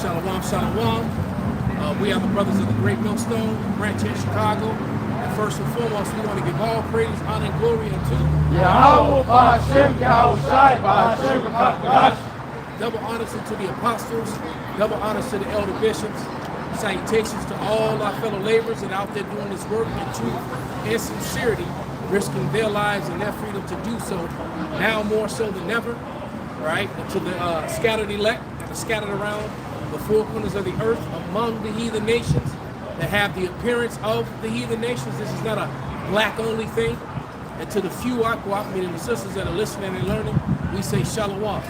Shalom, shalom. We are the brothers of the Great Millstone branch in Chicago. And first and foremost, we want to give all praise, honor, and glory unto Yahweh, Hashem, Yahushai, Hashem, Hakadosh. Double honors to the apostles, double honors to the elder bishops. Salutations to all our fellow laborers that are out there doing this work in truth and sincerity, risking their lives and their freedom to do so, now more so than ever, right? And to the scattered elect that are scattered around the four corners of the earth among the heathen nations that have the appearance of the heathen nations. This is not a black-only thing. And to the few Aqua, meaning the sisters that are listening and learning, we say shalom.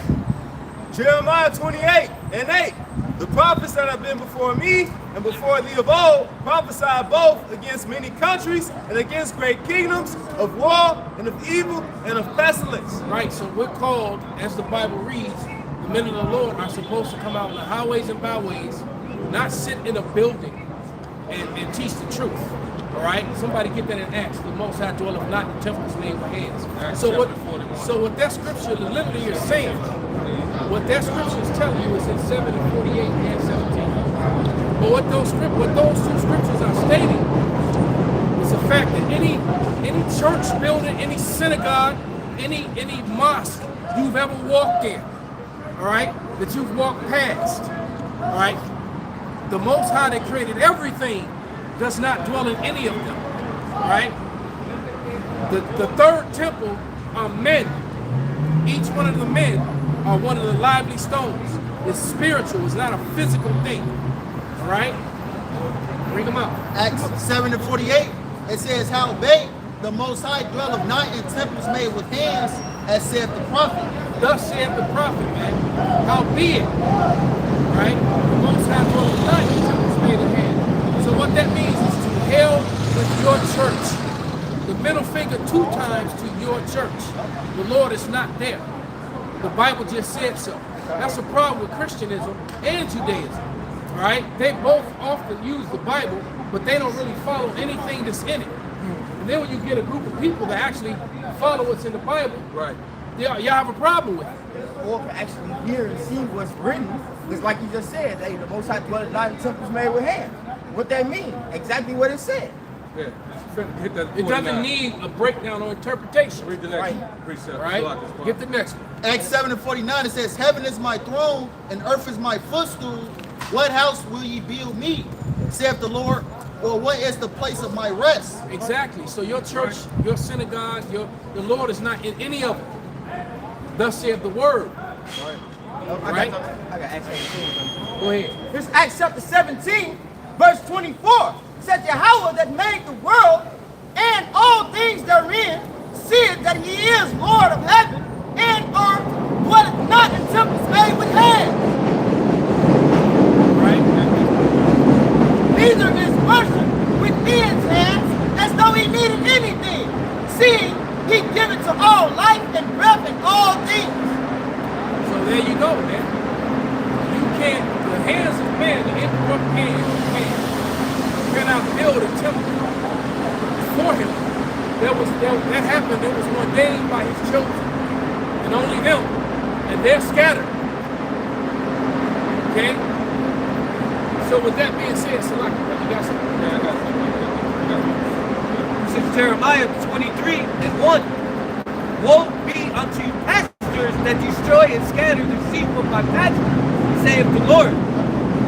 Jeremiah 28:8. The prophets that have been before me and before thee of old prophesied both against many countries and against great kingdoms, of war and of evil and of pestilence. Right, so we're called, as the Bible reads, the men of the Lord are supposed to come out in the highways and byways, not sit in a building and teach the truth. All right, somebody get that in Acts. The Most High dwelleth not in temples made with hands. So what that scripture literally is saying, what that scripture is telling you is in 7:48 and 17. But what those two scriptures are stating is the fact that any church building, any synagogue, any mosque you've ever walked in, all right, that you've walked past, all right, the Most High that created everything does not dwell in any of them, all right? The third temple are men. Each one of the men are one of the lively stones. It's spiritual, it's not a physical thing, all right? Bring them out. Acts 7:48, it says, howbeit the Most High dwelleth not in temples made with hands, as saith the prophet. Thus saith the prophet, man. Howbeit, right? The Most High dwelleth not in temples made with hands. So what that means is to hell with your church. The middle finger 2 times to your church. The Lord is not there. The Bible just said so. That's a problem with Christianism and Judaism. All right? They both often use the Bible, but they don't really follow anything that's in it. And then when you get a group of people that actually follow what's in the Bible, Right. y'all have a problem with it. Or can actually hear and see what's written. Because like you just said, hey, the Most High dwelleth not in temples made with hands. What that mean? Exactly what it said. Yeah. Hit that It doesn't need a breakdown or interpretation. Read the next precept. Right? Get the next one. Acts 7:49, it says, heaven is my throne and earth is my footstool. What house will ye build me, saith the Lord? Or what is the place of my rest? Exactly. So your church, your synagogue, the Lord is not in any of them. Thus saith the word. Right? I got Acts 17. Go ahead. Here's Acts chapter 17, verse 24. It said, Yahweh that made the world and all things therein, seeth that he is Lord of heaven and earth, dwelleth not in temples made with hands. Right? Neither is worship with men's hands, as though he needed anything, seeing he giveth to all life and breath and all things. So there you go, man. You can't, the hands of men, the incorrupt hands of man, cannot build a temple for him. That happened, it was ordained by his children, and only them, and they're scattered. Okay? So with that being said, Salaki, you got something? Yeah, I got something. This is Jeremiah 23:1. Woe be unto you pastors that destroy and scatter the sheep of my pasture, saith the Lord.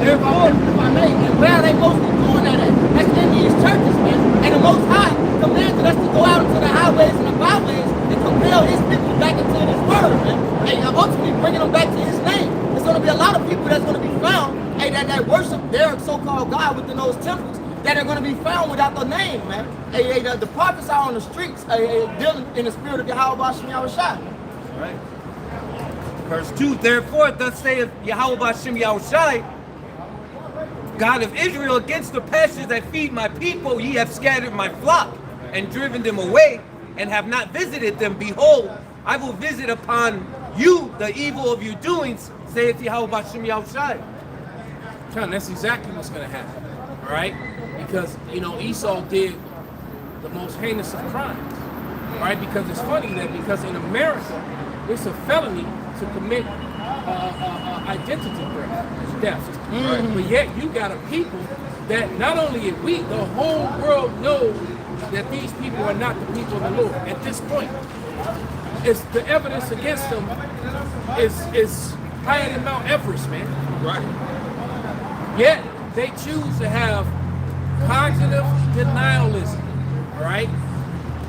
Therefore, If I may, and where are they mostly doing that at? That's in these churches, man. And the Most High commanded us to go out into the highways and the byways and compel his people back into his word, man. And ultimately bringing them back to his name. There's going to be a lot of people that's going to be found, hey, that worship their so-called God within those temples, that are going to be found without the name, man. Hey, the prophets are on the streets, dealing in the spirit of Yahweh Hashem Yahushai. right? Verse 2, therefore, thus saith Yahweh Hashem Yahushai, God of Israel, against the pastures that feed my people, ye have scattered my flock and driven them away, and have not visited them. Behold, I will visit upon you the evil of your doings, saith Yahweh Hashem Yahushai. John, that's exactly what's going to happen, all right? Because, Esau did the most heinous of crimes, right? Because it's funny that because in America, it's a felony to commit identity theft. But yet you got a people that not only the whole world knows that these people are not the people of the Lord. At this point, it's the evidence against them is higher than Mount Everest, man. Right. Yet they choose to have cognitive denialism. All right,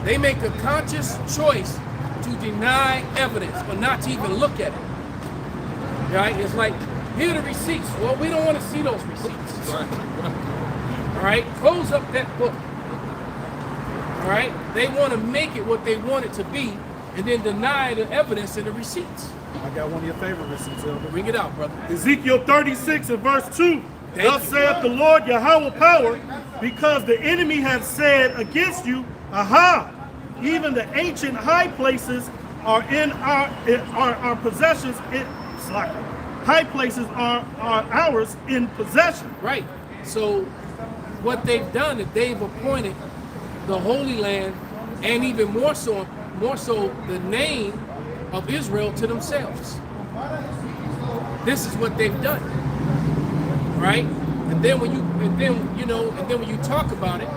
they make a conscious choice to deny evidence or not to even look at it. Right? It's like, here are the receipts. Well, we don't want to see those receipts. All right, close up that book. All right, they want to make it what they want it to be, and then deny the evidence and the receipts. I got one of your favorite receipts, Elder. Bring it out, brother. Ezekiel 36 and verse 2. Thank Thus you. saith the Lord Yahweh power, because the enemy hath said against you, aha, even the ancient high places are in our possessions. High places are ours in possession. Right. So what they've done is they've appointed the Holy Land, and even more so the name of Israel to themselves. This is what they've done. Right? And then when you talk about it,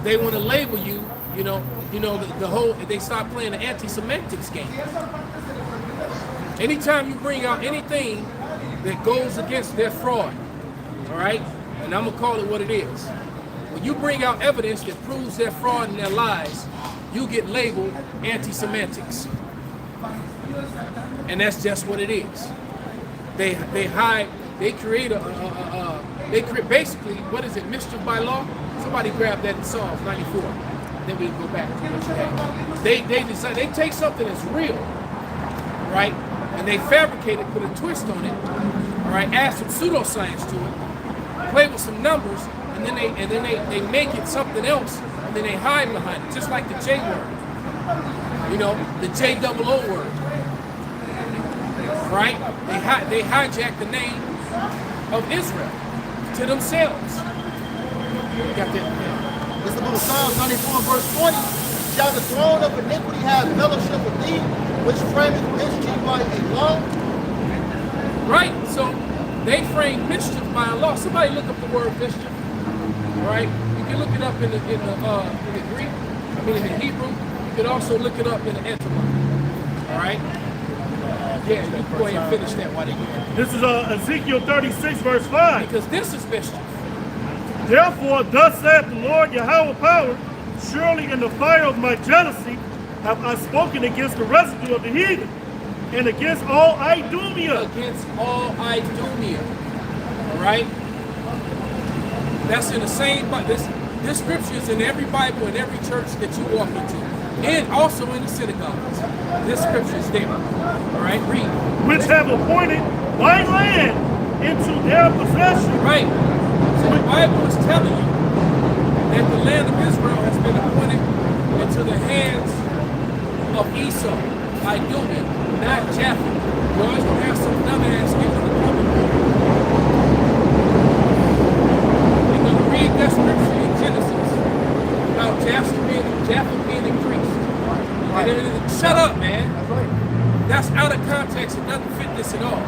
they want to label you, the whole, they start playing the anti-Semantics game. Anytime you bring out anything that goes against their fraud, all right, and I'm gonna call it what it is. When you bring out evidence that proves their fraud and their lies, you get labeled anti-Semantics, and that's just what it is. They hide. They create basically, what is it? Mischief by law. Somebody grab that in Psalms 94. Then we can go back to what you had. They decide, they take something that's real, right, and they fabricate it, put a twist on it, all right, add some pseudoscience to it, play with some numbers, and then they make it something else, and then they hide behind it, just like the J word, the J-double-O word, right? They hijack the name of Israel to themselves. You got that? Yeah. It's the book of Psalms 94 verse 20. Shall the throne of iniquity have fellowship with thee, which frameth mischief by a law? Right. So they frame mischief by a law. Somebody look up the word mischief. Right. You can look it up in the Greek. In the Hebrew. You could also look it up in the etymology. All right. Yeah, you can go ahead and finish that while they do it. This is Ezekiel 36 verse 5. Because this is mischief. Therefore, thus saith the Lord Yahweh power, surely in the fire of my jealousy have I spoken against the residue of the heathen, and against all Idumea. Against all Idumea. All right? That's in the same, but this scripture is in every Bible in every church that you walk into, and also in the synagogues. This scripture is there. All right, read. Which have appointed my land into their possession. Right. So the Bible is telling you that the land of Israel has been appointed into the hands of Esau, Idumea, not Japheth. You always gonna have some dumbass get to the public. You're gonna read that scripture in Genesis about Japheth being increased. And then, shut up, man. That's right. That's out of context. It doesn't fit this at all.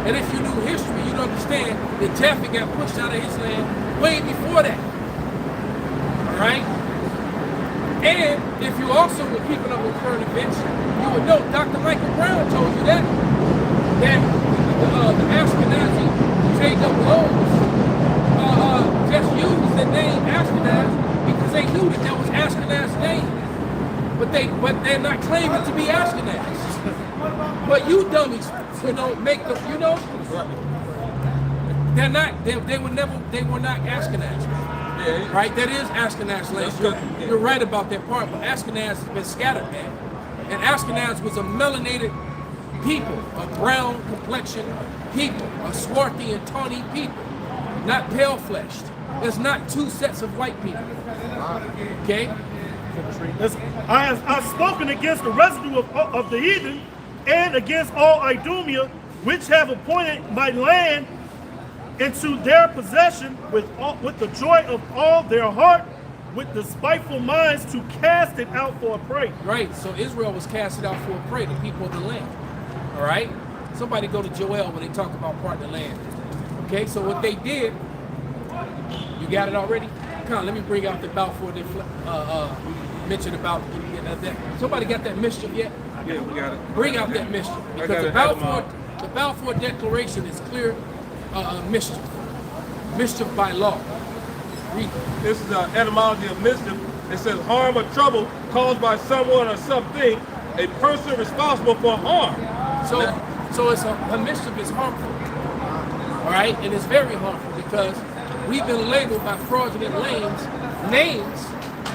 And if you knew history, you'd understand that Japheth got pushed out of his land way before that. All right? And if you also were keeping up with current events, you would know Dr. Michael Brown told you that the Ashkenazi J-double-O's just used the name Ashkenaz because they knew that was Ashkenaz's name. But they're not claiming to be Ashkenaz. But you dummies, make them, they're not, they were not Ashkenaz. Yeah. Right? That is Ashkenaz land. You're right about that part, but Ashkenaz has been scattered, man. And Ashkenaz was a melanated people, a brown complexion people, a swarthy and tawny people, not pale-fleshed. There's not two sets of white people. Okay? I have spoken against the residue of the heathen, and against all Idumea, which have appointed my land into their possession with the joy of all their heart, with the spiteful minds to cast it out for a prey. Right, so Israel was casted out for a prey, the people of the land. All right? Somebody go to Joel when they talk about part of the land. Okay, so what they did, you got it already? Come on, let me bring out the Balfour mentioned about that. Somebody got that mischief yet? Yeah, we got it. Bring out that mischief. Because the Balfour Declaration is clear mischief. Mischief by law. Read it. This is the etymology of mischief. It says harm or trouble caused by someone or something, a person responsible for harm. So it's a mischief is harmful. All right, and it's very harmful because we've been labeled by fraudulent names,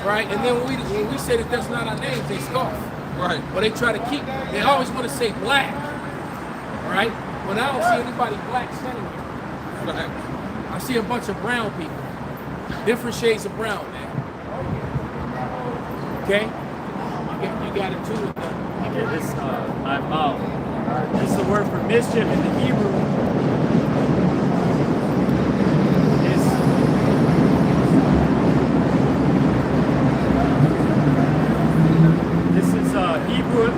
right? And then when we say that that's not our names, they scoff. Right. Or they try to they always want to say black, right? When I don't see anybody black standing here, Right. I see a bunch of brown people, different shades of brown, man. Okay, you got it too. Okay, this I'm out. This is the word for mischief in the Hebrew. This is Hebrew.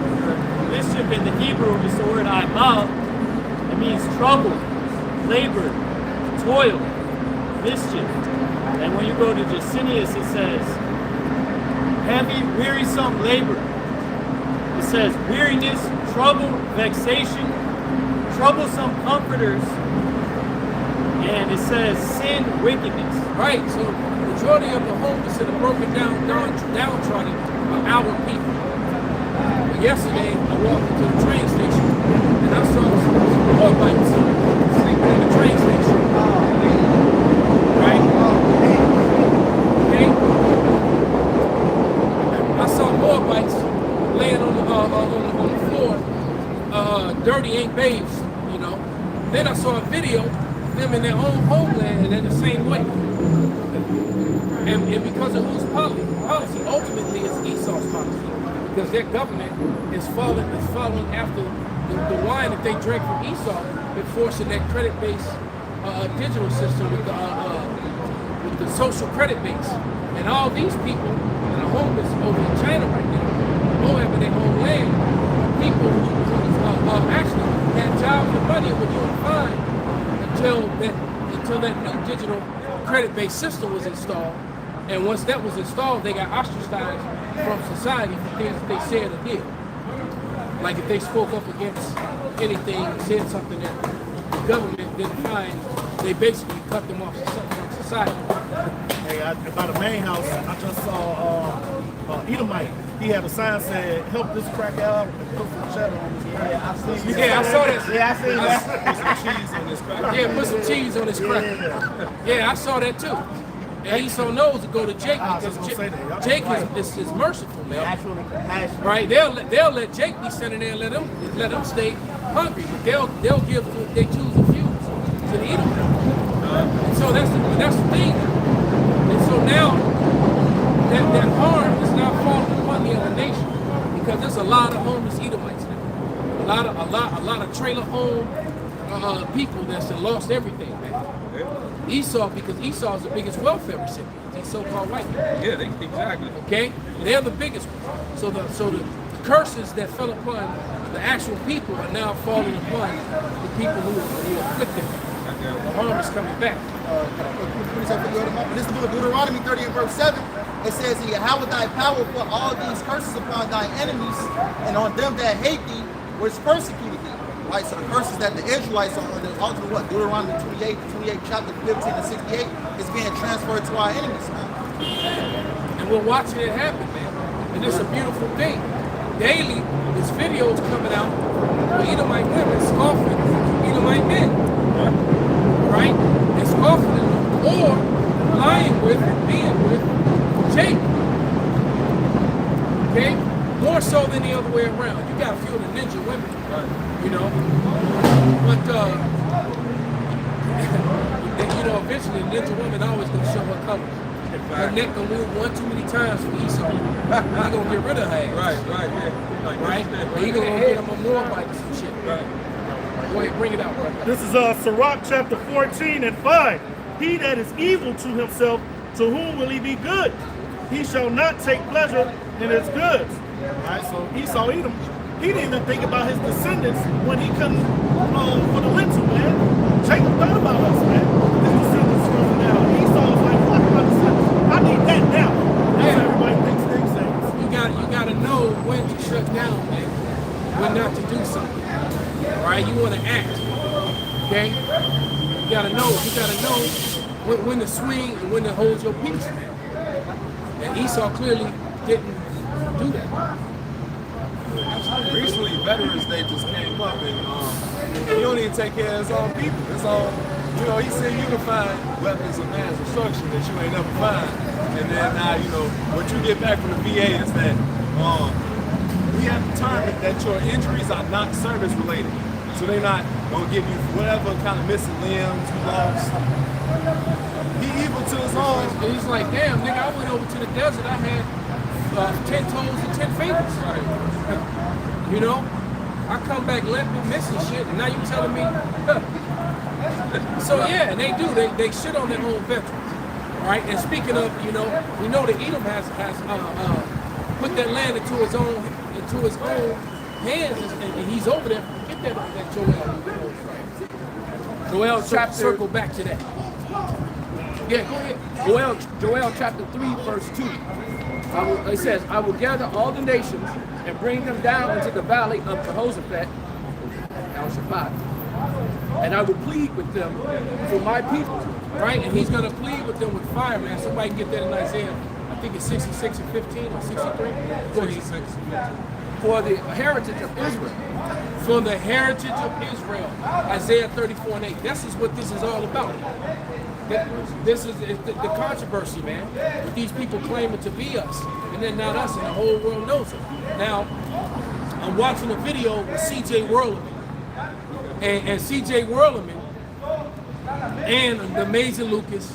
Mischief in the Hebrew is the word amal. It means trouble, labor, toil, mischief. And when you go to Jusinius, it says heavy, wearisome labor. It says weariness, trouble, vexation, troublesome comforters, and it says sin, wickedness. Right, so the majority of the homeless and the broken downtrodden are our people. But yesterday, I walked into the train station and I saw some Moabites sleeping in the train station. Right? Okay? I saw Moabites laying on the floor, dirty ain't babes, you know. Then I saw a video of them in their own homeland and they're the same way. And because of whose policy, ultimately it's Esau's policy. Because their government is following after the wine that they drank from Esau, enforcing that credit-based digital system with the social credit base. And all these people that are homeless over in China right now, Moab in their own land, people who actually had jobs and money when you were fine until that new digital credit-based system was installed. And once that was installed, they got ostracized from society for things that they said or did. Like if they spoke up against anything, said something that the government didn't find, they basically cut them off from society. Hey, by the main house, I just saw Edomite. He had a sign said, "Help this cracker out and put some cheddar on his cracker." Yeah, I saw that. Yeah, I seen that. Put some cheese on this cracker. Yeah, put some cheese on his cracker. Yeah, I saw that too. And Esau knows to go to Jake because Jake is merciful, man. Actually compassionate. Right? They'll let Jake be sitting there and let them stay hungry, but they'll give they choose a few to the Edom. And so that's the thing. And so now that harm is now falling upon the other nation because there's a lot of homeless Edomites now. A lot of trailer home people that's lost everything, man. Esau, because Esau is the biggest welfare recipient, these so-called white people. Yeah, exactly. Okay? They're the biggest ones. So the curses that fell upon the actual people are now falling upon the people who afflicted them. The harm is coming back. This is the book of Deuteronomy 30 and verse 7. It says, "How would thy power put all these curses upon thy enemies, and on them that hate thee, which persecuted thee?" Right, so the curses that the Israelites are under, also what? Deuteronomy 28 chapter 15 and 68 is being transferred to our enemies. And we're watching it happen, man. And it's a beautiful thing. Daily, there's videos coming out of Edomite women scoffing Edomite men. Right? And scoffing them. Or lying with and being with Jake. Okay? More so than the other way around. You got a few of the ninja women, you know. But you know, eventually the ninja woman always gonna show her colors. Her neck gonna move one too many times for Esau. He gonna get rid of her ass. Right, yeah. Like, Right? And he gonna get him a Moabite or some shit. Right. Go ahead, bring it out, brother. This is Sirach chapter 14 and 5. He that is evil to himself, to whom will he be good? He shall not take pleasure in his goods. All right, so Esau Edom, he didn't even think about his descendants when he couldn't for the little, man. Jacob thought about us, man. This descendants from now. Esau was like, fuck about the descendants. I need that now. That's how everybody thinks things. You gotta know when to shut down, man. When not to do something. All right, you want to act. Okay? You gotta know when to swing and when to hold your peace, man. And Esau clearly didn't do that. Recently, Veterans Day just came up, and he don't even take care of his own people. It's all, you know, he said you can find weapons of mass destruction that you ain't never find. And then now, you know, what you get back from the VA is that we have determined that your injuries are not service related. So they're not gonna give you whatever kind of missing limbs you lost. He evil to his own. And he's like, damn, nigga, I went over to the desert, I had 10 toes and 10 fingers. You know? I come back limping, missing shit, and now you telling me, So yeah, they do. They shit on their own veterans. Right? And speaking of, you know, we know that Edom has put that land into his own hands, and he's over there. Get that Joel chapter. Circle back to that. Yeah, go ahead. Joel chapter 3, verse 2. It says, I will gather all the nations and bring them down into the valley of Jehoshaphat, El Shabbat, and I will plead with them for my people. Right? And he's going to plead with them with fire, man. Somebody can get that in Isaiah. I think it's 66 and 15 or 63. 66. For the heritage of Israel. For the heritage of Israel. Isaiah 34 and 8. This is what this is all about. This is the controversy, man. With these people claiming to be us, and then not us, and the whole world knows it. Now, I'm watching a video with C.J. Whirlman. And C.J. Whirlman and the Amazing Lucas,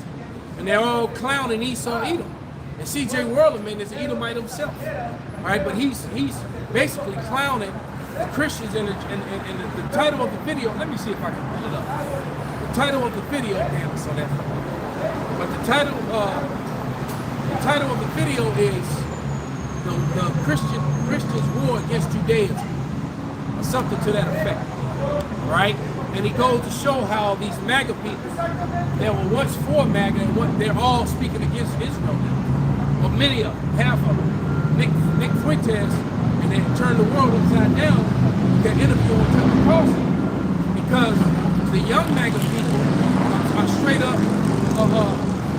and they're all clowning Esau Edom. And C.J. Whirlman is an Edomite himself, right? But he's basically clowning the Christians. And the title of the video, let me see if I can pull it up. The title of the video, damn, I saw that. But the title of the video is the Christians' war against Judaism, or something to that effect, right? And he goes to show how these MAGA people, they were once for MAGA, and they're all speaking against Israel now. Well, many of them, half of them. Nick Fuentes, and they turned the world upside down with their interview on Tucker Carlson, because the young MAGA people are straight up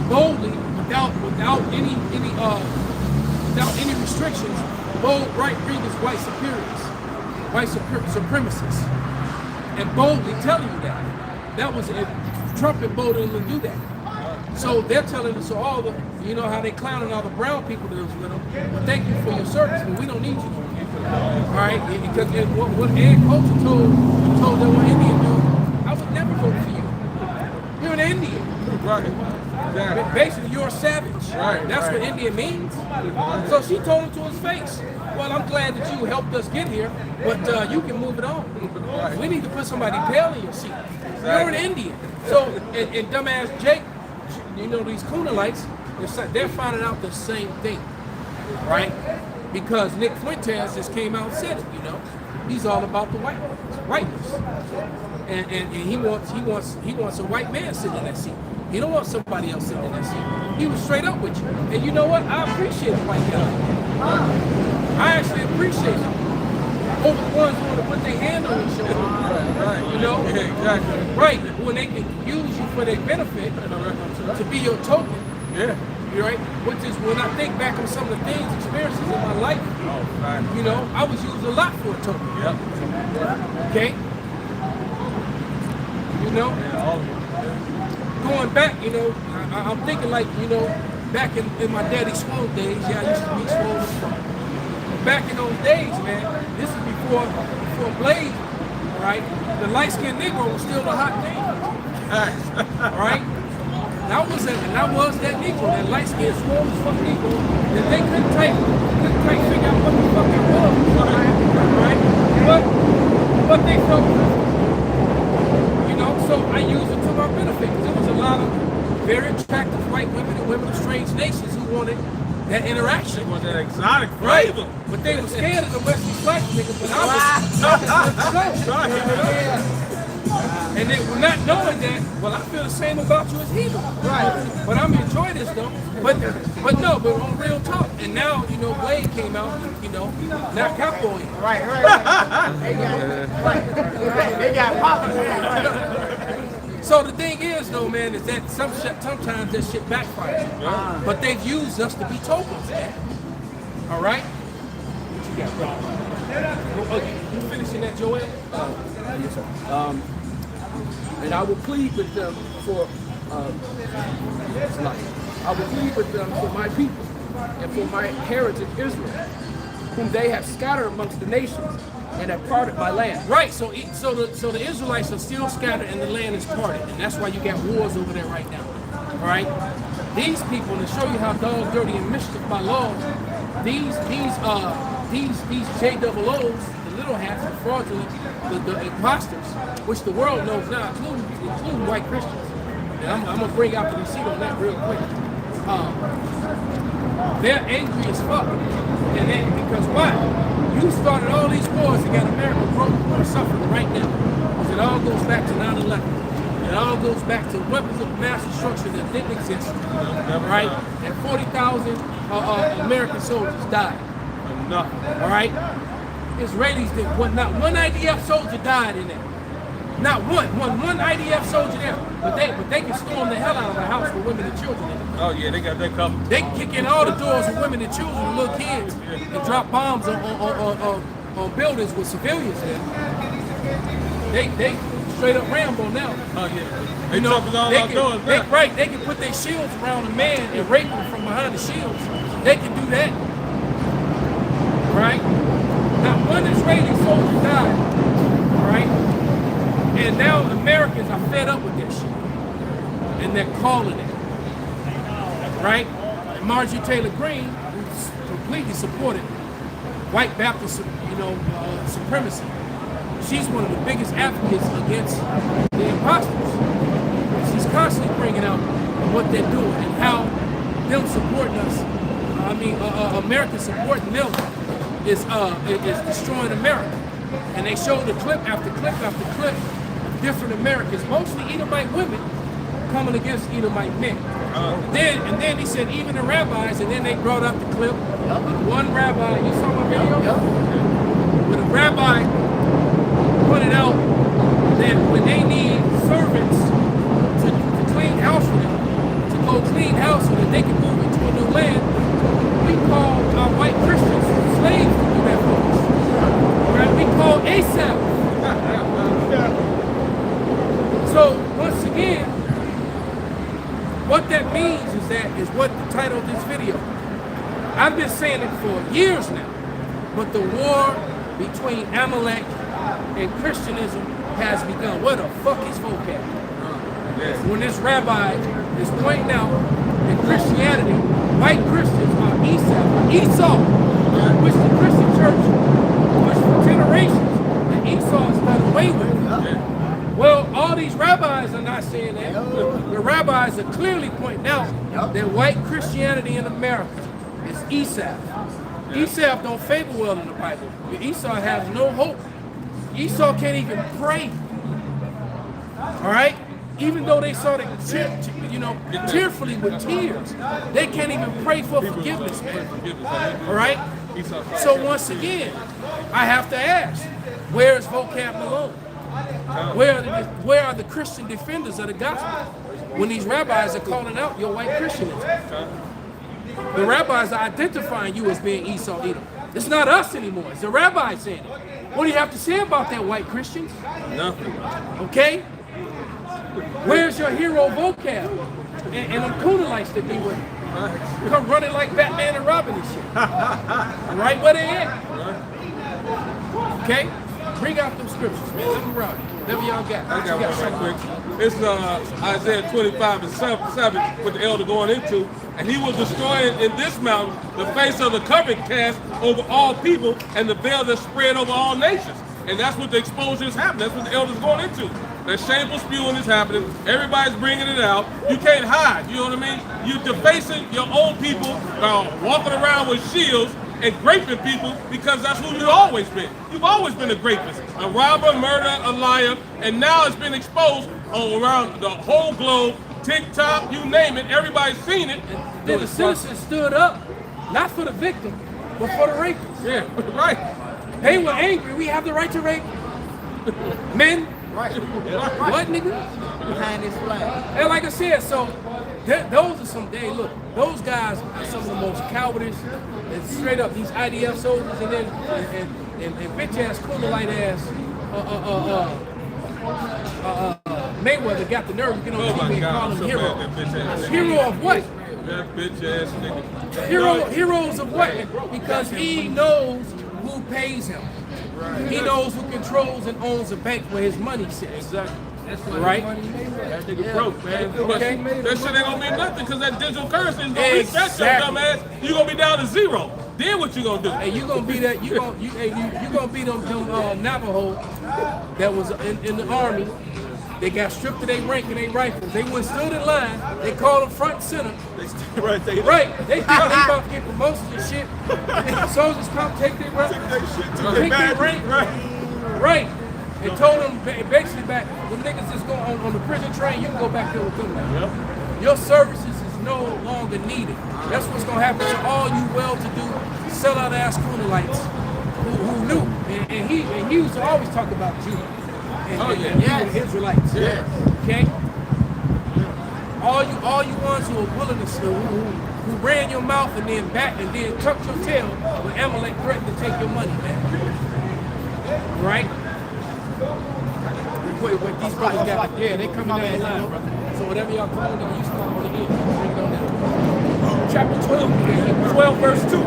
boldly, without any restrictions, bold, right-wingers, white supremacists. And boldly telling you that. That was if Trump emboldened them to do that. So they're telling us, so all the, you know how they clowning all the brown people that was with them. Well, thank you for your service, but we don't need you. All right, because what Ed Coulter told that one Indian dude, I would never vote for you. You're an Indian. Right. Exactly. Basically, you're a savage. Right. That's what Indian means. So she told him to his face, well, I'm glad that you helped us get here, but you can move it on. Right. We need to put somebody pale in your seat. You're an Indian. So, and dumbass Jake, you know, these Coonalites, they're finding out the same thing, right? Because Nick Fuentes just came out and said it, you know. He's all about the whiteness. And he wants a white man sitting in that seat. He don't want somebody else sitting in that seat. He was straight up with you. And you know what? I appreciate the white guy. I actually appreciate it. Over the ones who want to put their hand on your shoulder. Right. You know? Yeah, exactly. Right. When they can use you for their benefit, to be your token. Yeah. You right? Which is when I think back on some of the things, experiences in my life, you know, I was used a lot for a token. Yep. Okay? You know? Going back, you know, I'm thinking like, you know, back in my daddy swole days, yeah, I used to be swole as fuck. Back in those days, man, this is before Blaze, right? The light-skinned Negro was still the hot thing. Right? And I was that Negro, that light-skinned swole as fuck Negro, that they couldn't quite figure out what the fuck it was. Right? But they felt good. You know, so I used it to my benefit. There was a lot of very attractive white women and women of strange nations who wanted that interaction. They want that exotic Right. flavor. But they were scared of the Wesley Snipes nigga, but I was And then not knowing that, well, I feel the same about you as he does. Right. But I'm enjoying this though. But on real talk. And now, you know, Blade came out, you know, not Capo on you. Right. They got popped. So the thing is though, man, is that sometimes that shit backfires. But they've used us to be tokens, man. All right? What you got, bro? Okay, you finishing that, Joel? Yes, sir. And I will plead with them for life. I will plead with them for my people and for my heritage Israel, whom they have scattered amongst the nations and have parted my land. Right. So the Israelites are still scattered and the land is parted, and that's why you got wars over there right now. All right. These people, to show you how dog dirty and mischief by law, these JOOs, the little hats, the fraudulent, the imposters, which the world knows now, including white Christians. And I'm gonna bring out the receipt on that real quick. They're angry as fuck, and then because why? You started all these wars and got America broke or suffering right now. Because it all goes back to 9/11. It all goes back to weapons of mass destruction that didn't exist, right? And 40,000 American soldiers died. All right? Israelis didn't, not one IDF soldier died in there. Not one IDF soldier there. But they can storm the hell out of a house with women and children in it. Oh yeah, they got that covered. They can kick in all the doors with women and children and little kids and drop bombs on buildings with civilians in. They straight up Rambo now. Oh yeah. They jumping all outdoors now. Right, they can put their shields around a man and rape him from behind the shields. They can do that. Right? Not one Israeli soldier died. Right? And now Americans are fed up with this shit. And they're calling it. Right? And Marjorie Taylor Greene, who's completely supported white Baptist, supremacy. She's one of the biggest advocates against the imposters. She's constantly bringing out what they're doing and how them supporting us. America supporting them is destroying America. And they show the clip after clip after clip of different Americans, mostly Edomite women, coming against Edomite men. And then he said even the rabbis, and then they brought up the clip of one rabbi. You saw my video? Where the rabbi pointed out that when they need servants to clean house for them, to go clean house so that they can move into a new land, we call our white Christians slaves to do that for us. Right? We call ASAP. So once again, what that means is what the title of this video. I've been saying it for years now, but the war between Amalek and Christianism has begun. What the fuck is vocab? When this rabbi is pointing out that Christianity, white Christians are Esau, which the Christian church pushed for generations, and Esau is done away with. Well, all these rabbis are not saying that. The rabbis are clearly pointing out that white Christianity in America is Esau. Esau don't favor well in the Bible. Esau has no hope. Esau can't even pray. All right? Even though they saw that, tearfully with tears, they can't even pray for forgiveness, man. All right? So once again, I have to ask, where is vocab Malone? Where are the Christian defenders of the gospel when these rabbis are calling out your white Christianism? The rabbis are identifying you as being Esau Edom. It's not us anymore. It's the rabbis saying it. What do you have to say about that, white Christians? Nothing. Okay? Where's your hero vocab? And them Kunalites that be with you. Come running like Batman and Robin and shit. Right where they at? Okay? Bring out them scriptures, man. Let me run. Whatever y'all got. I got one right quick. It's Isaiah 25 and 7, what the elder going into. And he will destroy in this mountain the face of the covering cast over all people and the veil that's spread over all nations. And that's what the exposure is happening. That's what the elder's going into. The shameful spewing is happening. Everybody's bringing it out. You can't hide. You know what I mean? You're defacing your own people, walking around with shields, and graping people because that's who you've always been. You've always been a rapist, a robber, murderer, a liar, and now it's been exposed all around the whole globe. TikTok, you name it, everybody's seen it. And then the citizens stood up, not for the victim, but for the rapist. Yeah, right. They were angry. We have the right to rape men. Right. What, nigga? Behind this flag. And like I said, so those are some, hey, look, those guys are some of the most cowardice and straight up these IDF soldiers and then and bitch ass, Kunalite ass Mayweather got the nerve to get on TV and call him hero. Hero of what? That bitch ass nigga. Heroes of what? Because he knows who pays him. He knows who controls and owns a bank where his money sits. Exactly. That's right. That nigga broke, man. Okay. That shit ain't gonna mean nothing because that digital currency is gonna reset your dumb ass. You gonna be down to zero. Then what you gonna do? Hey, you gonna be that? You gonna be them Navajo that was in the army. They got stripped of their rank and their rifles. They went stood in line. They called them front and center. Right, They thought they about to get promotions and shit. And soldiers come take their rank, take their rank, right, and told them basically back. The niggas just go on the prison train. You can go back there with them now. Yep. Your services is no longer needed. That's what's gonna happen to all you well-to-do, sellout ass Kunalites who knew. And he used to always talk about Judah. And Israelites. Yeah. Okay? All you ones who are willing to who ran your mouth and then tucked your tail when Amalek threatened to take your money, man. Right? Wait, these brothers got they coming down the line, brother. So whatever y'all call them, you start on the end. Bring it on down. Chapter 12, verse 2.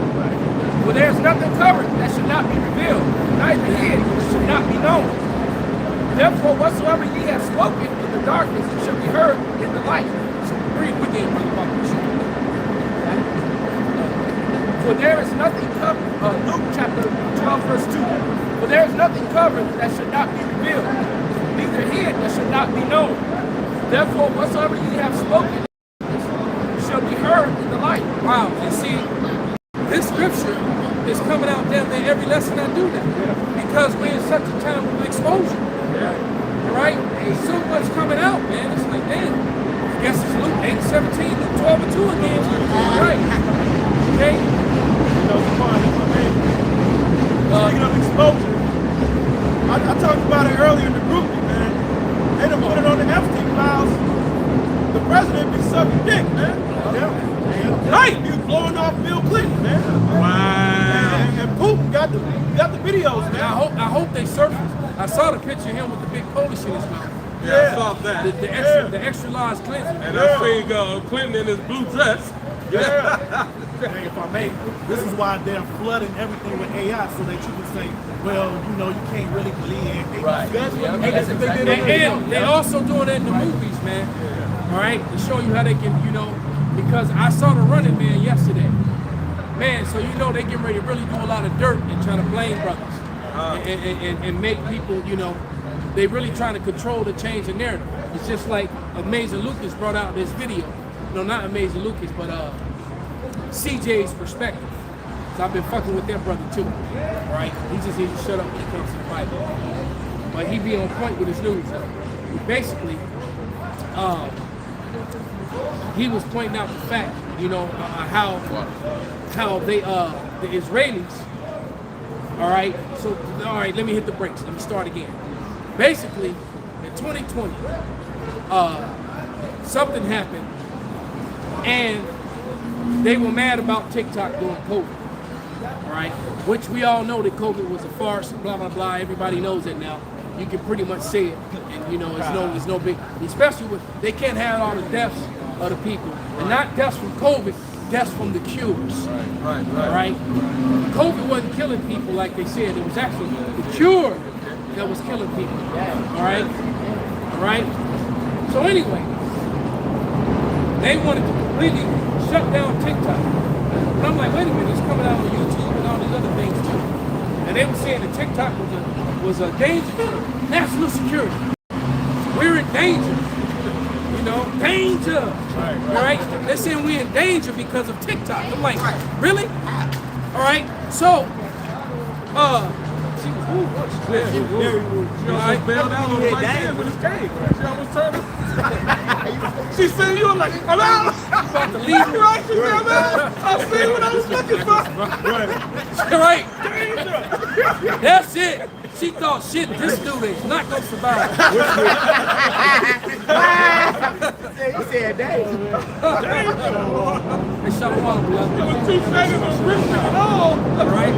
Well, there's nothing covered that should not be revealed, neither hid should not be known. Therefore, whatsoever ye have spoken in the darkness, it shall be heard in the light. So read with me, brother. For there is nothing covered, Luke chapter 12, verse 2. For there is nothing covered that should not be revealed, neither hid that should not be known. Therefore, whatsoever ye have spoken shall be heard in the light. Wow, and see, this scripture is coming out damn near every lesson I do now. Because we're in such a time of exposure. Right? So much coming out, man. It's like, damn. I guess it's Luke 8:17, Luke 12:2 again. Right. Okay? Speaking of exposure, I talked about it earlier in the group, man. They done put it on the Epstein files. The president be sucking dick, man. Yeah. Right. He was blowing off Bill Clinton, man. Wow. And Putin got the videos, man. I hope they surface. I saw the picture of him with the big Polish in his mouth. Yeah, I saw that. The extra large Clinton. And I seen Clinton in his blue dress. Yeah. Hey, if I may, this is why they're flooding everything with AI so that you can say, well, you know, you can't really believe it. Right. That's what That's exactly And they're also doing that in the movies, man. All right, to show you how they can, because I saw the Running Man yesterday. Man, so they getting ready to really do a lot of dirt and try to blame brothers. And make people, they really trying to control and change the narrative. It's just like Amazing Lucas brought out this video. No, not Amazing Lucas, but CJ's Perspective. So I've been fucking with that brother too, right? He just needs to shut up when it comes to the Bible. But he be on point with his news. Basically, he was pointing out the fact, how they, the Israelis. All right, let me hit the brakes. Let me start again. Basically, in 2020, something happened, and they were mad about TikTok during COVID. All right, which we all know that COVID was a farce, blah, blah, blah. Everybody knows it now. You can pretty much say it, and it's no big, especially with, they can't have all the deaths of the people. And not deaths from COVID, deaths from the cures. Right? COVID wasn't killing people like they said. It was actually the cure that was killing people. All right? So anyway, they wanted to completely shut down TikTok. But I'm like, wait a minute, it's coming out on YouTube and all these other things too. And they were saying that TikTok was a danger to national security. We're in danger. Danger. Right? They're saying we're in danger because of TikTok. I'm like, really? All right. So, She almost bailed out on right there with his cane. She almost turned it. She said, you were like, I'm out. about to leave. Right? She said, I'm out. I see what I was looking for. Right. That's it. She thought, shit, this dude is not gonna survive. You said that. Hey, Shalom, beloved. It was 2 seconds of risk at all. Right?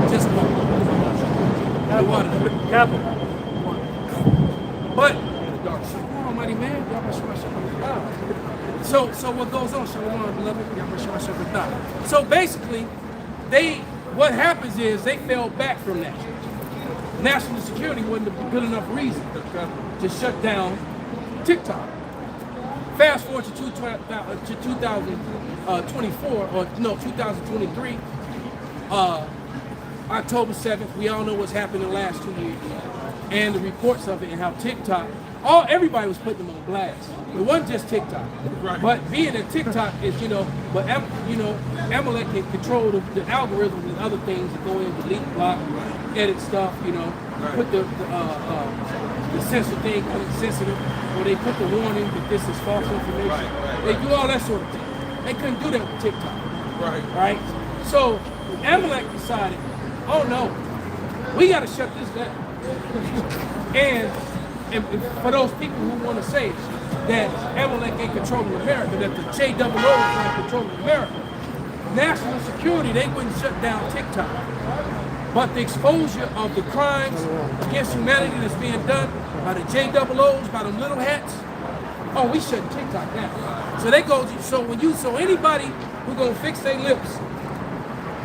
Just one. Capital. But Shalom, Almighty man. So what goes on, Shalom, beloved? So basically, what happens is they fell back from that. National security wasn't a good enough reason to shut down TikTok. Fast forward to 2024, or no, 2023, October 7th, we all know what's happened in the last 2 years, and the reports of it and how TikTok, everybody was putting them on blast. It wasn't just TikTok, but being that TikTok is, Amalek can control the algorithms and other things that go in, delete, block, edit stuff, put the censor thing, put it sensitive, or they put the warning that this is false information. They do all that sort of thing. They couldn't do that with TikTok. Right? So Amalek decided, oh no, we got to shut this down. and for those people who want to say that Amalek ain't controlling America, that the JOO is controlling America, national security, they wouldn't shut down TikTok. But the exposure of the crimes against humanity that's being done by the JOOs, by them little hats, we shut TikTok down. So they go, so anybody who gonna fix their lips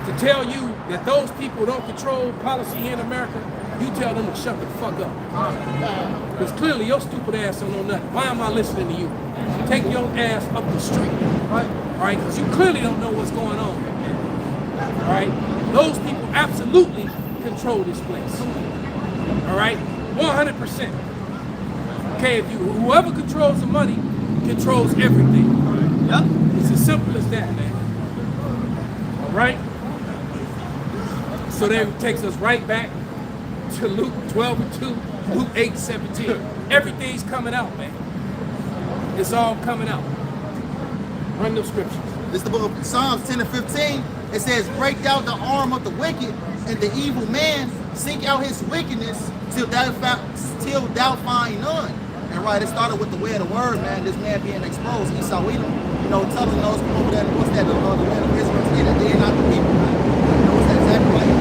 to tell you that those people don't control policy here in America, you tell them to shut the fuck up. Because clearly your stupid ass don't know nothing. Why am I listening to you? Take your ass up the street. All right? Because you clearly don't know what's going on. All right? Those people absolutely control this place. All right? 100%. Okay, whoever controls the money controls everything. Yep. It's as simple as that, man. All right? So that takes us right back to Luke 12:2, Luke 8:17. Everything's coming out, man. It's all coming out. Run those scriptures. This is the book of Psalms 10 and 15. It says, break out the arm of the wicked and the evil man, seek out his wickedness till thou find none. And right, it started with the way of the word, man. This man being exposed, Esau Edom, telling those people that, what's that, the land of Israel, to get it, they're not the people, man. What's that, Zechariah 9?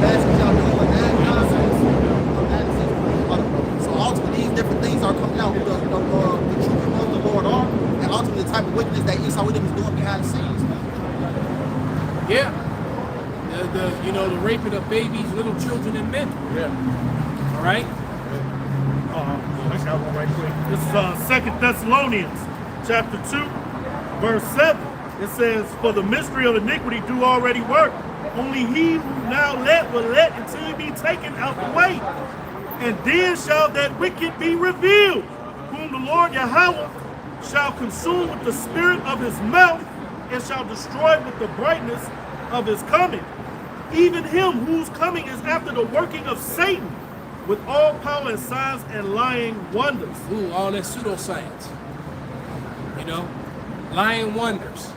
That's what y'all doing, man. Nonsense. So ultimately, these different things are coming out. The true people of the Lord are, and ultimately the type of wickedness that Esau Edom is doing behind the scenes, man. Yeah. The raping of babies, little children, and men. Yeah. All right? I got one right quick. This is 2 Thessalonians chapter 2, verse 7. It says, for the mystery of iniquity do already work. Only he who now will let until he be taken out the way. And then shall that wicked be revealed, whom the Lord Yahweh shall consume with the spirit of his mouth, and shall destroy with the brightness of his coming. Even him whose coming is after the working of Satan, with all power and signs and lying wonders. Ooh, all that pseudoscience. Lying wonders.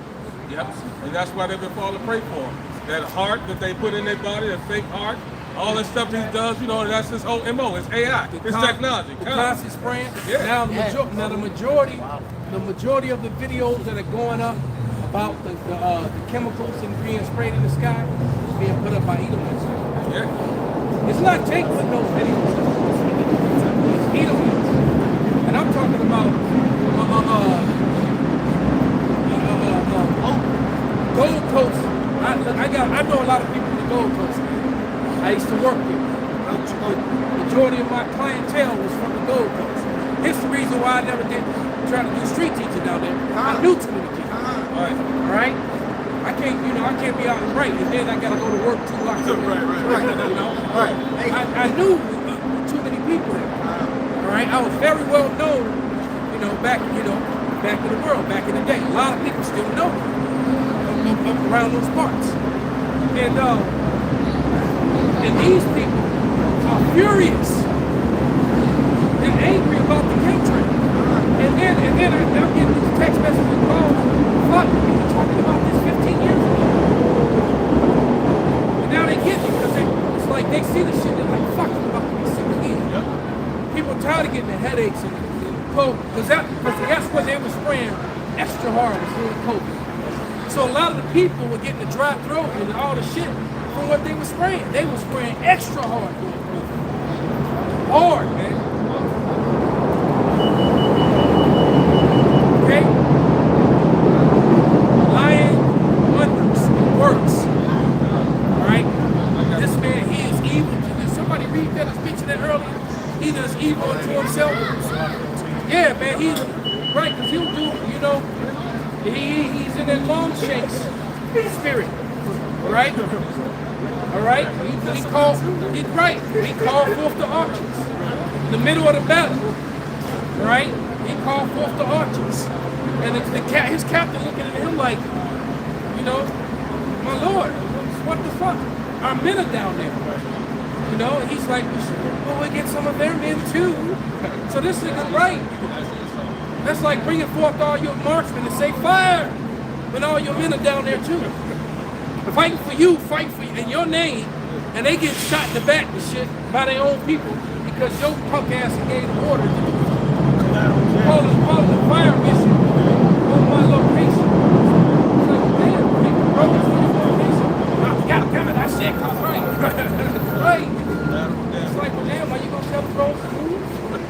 Yep. And that's why they've been falling prey for him. That heart that they put in their body, that fake heart, all that stuff he does, that's his whole MO. It's AI. It's technology. The constant spraying. Yeah. Now the majority of the videos that are going up about the chemicals and being sprayed in the sky is being put up by Edomites. Yeah. It's not Jake with those videos. It's Edomites. And I'm talking about Gold Coast. I know a lot of people in the Gold Coast. I used to work there. The majority of my clientele was from the Gold Coast. It's the reason why I never did try to do street teaching down there. I knew too many people. All right? I can't be out and right, and then I gotta go to work 2 blocks away. I knew too many people there. All right, I was very well known, back in the world, back in the day. A lot of people still know me. up around those parts. And these people are furious and angry about the chemtrail. And then I'm getting these text messages and calls. Fuck, we were talking about this 15 years ago. And now they get it because it's like they see the shit, they're like, fuck, I'm about to be sick again. People are tired of getting the headaches and cold, because that's what they were spraying extra hard was during COVID. So a lot of the people were getting the dry throat and all the shit from what they were spraying. They were spraying extra hard during COVID. Hard, man. Okay? Lying wonders, it works. Alright? This man, he is evil. Did somebody read that? I was mentioned that earlier. He does evil unto himself. Yeah, man, he's right, because he'll do, you know, he's in that long shakes spirit. Alright? Alright? He called forth the archers. In the middle of the battle. Right? He called forth the archers. And his captain looking at him like, you know, my lord, what the fuck? Our men are down there. You know, and he's like, well, we'll get some of their men too. So this nigga's right. That's like bringing forth all your marksmen and say, fire! When all your men are down there too. Fighting for you in your name, and they get shot in the back and shit by their own people because your punk ass gave the order to do it. Call the fire mission on my location. It's like, damn, bro, it's on your location. God damn it, I said, right. Right. It's like, well, damn, are you going to tell the bros to move?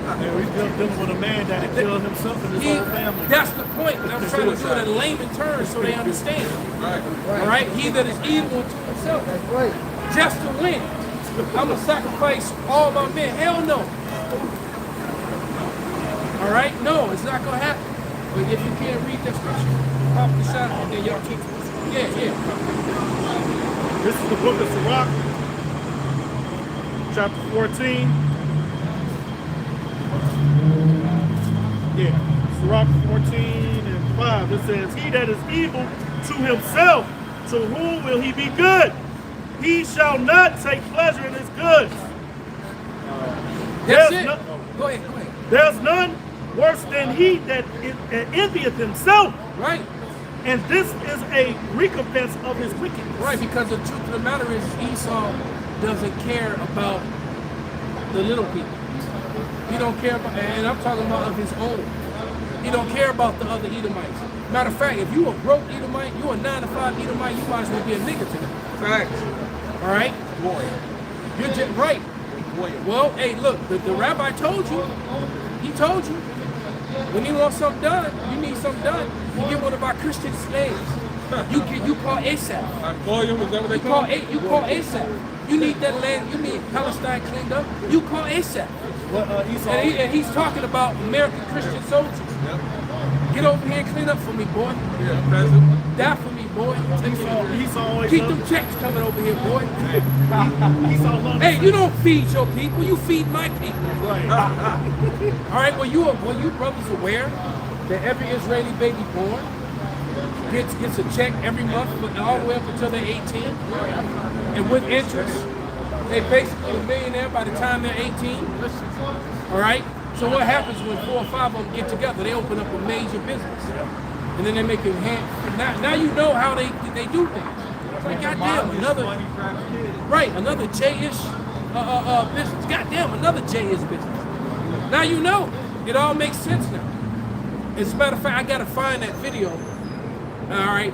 Yeah, we dealt with a man that had killed himself and his whole family. That's the point. And I'm trying to do it in layman terms so they understand. Right. All right? He that is evil to himself. That's right. Just to win. I'm going to sacrifice all my men. Hell no. All right? No, it's not going to happen. But if you can't read that scripture, pop the shot and then y'all keep it. Yeah. This is the book of Sirach, chapter 14. Yeah, Sirach 14 and 5. It says, he that is evil to himself, to whom will he be good? He shall not take pleasure in his goods. That's it. Go ahead. There's none worse than he that envieth himself. Right. And this is a recompense of his wickedness. Right, because the truth of the matter is Esau doesn't care about the little people. He don't care about, and I'm talking about of his own. He don't care about the other Edomites. Matter of fact, if you a broke Edomite, you a 9-to-5 Edomite, you might as well be a nigga to them. Facts. All right? Boy. You're just right. Well, hey, look, the rabbi told you. He told you. When you want something done, you need something done. You get one of our Christian slaves. You call Asaph. Goyim, is that what they call it? You call Asaph. You need that land, you need Palestine cleaned up. You call Asaph. And he's talking about American Christian soldiers. Get over here and clean up for me, boy. Yeah, President. Die for me, boy. Always Keep them checks coming over here, boy. Hey, You don't feed your people, you feed my people. Right. All right, well, you brothers aware that every Israeli baby born gets a check every month, all the way up until they're 18, and with interest, they basically a millionaire by the time they're 18. All right. So what happens when 4 or 5 of them get together? They open up a major business, and then they make it now you know how they do things. It's like, goddamn, another J-ish business. Goddamn, another J-ish business. Now you know. It all makes sense now. As a matter of fact, I gotta find that video. All right,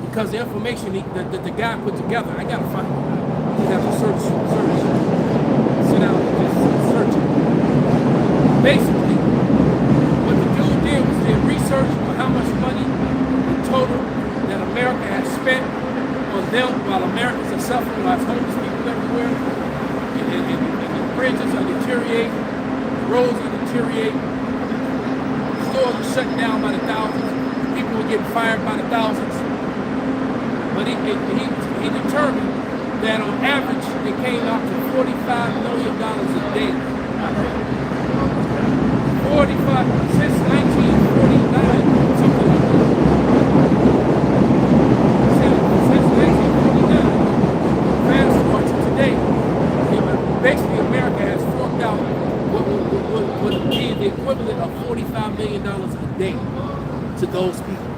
because the information the guy put together, I gotta find it. You have to search. Sit down and just search it. Basically, what the dude did was did research on how much money in total that America has spent on them while Americans are suffering, while homeless people everywhere, and bridges are deteriorating, roads are deteriorating, stores are shut down by the thousands, people are getting fired by the thousands. But he determined that on average it came out to $45 million a day. 45 since 1949, something like that. give the equivalent of $45 million a day to those people.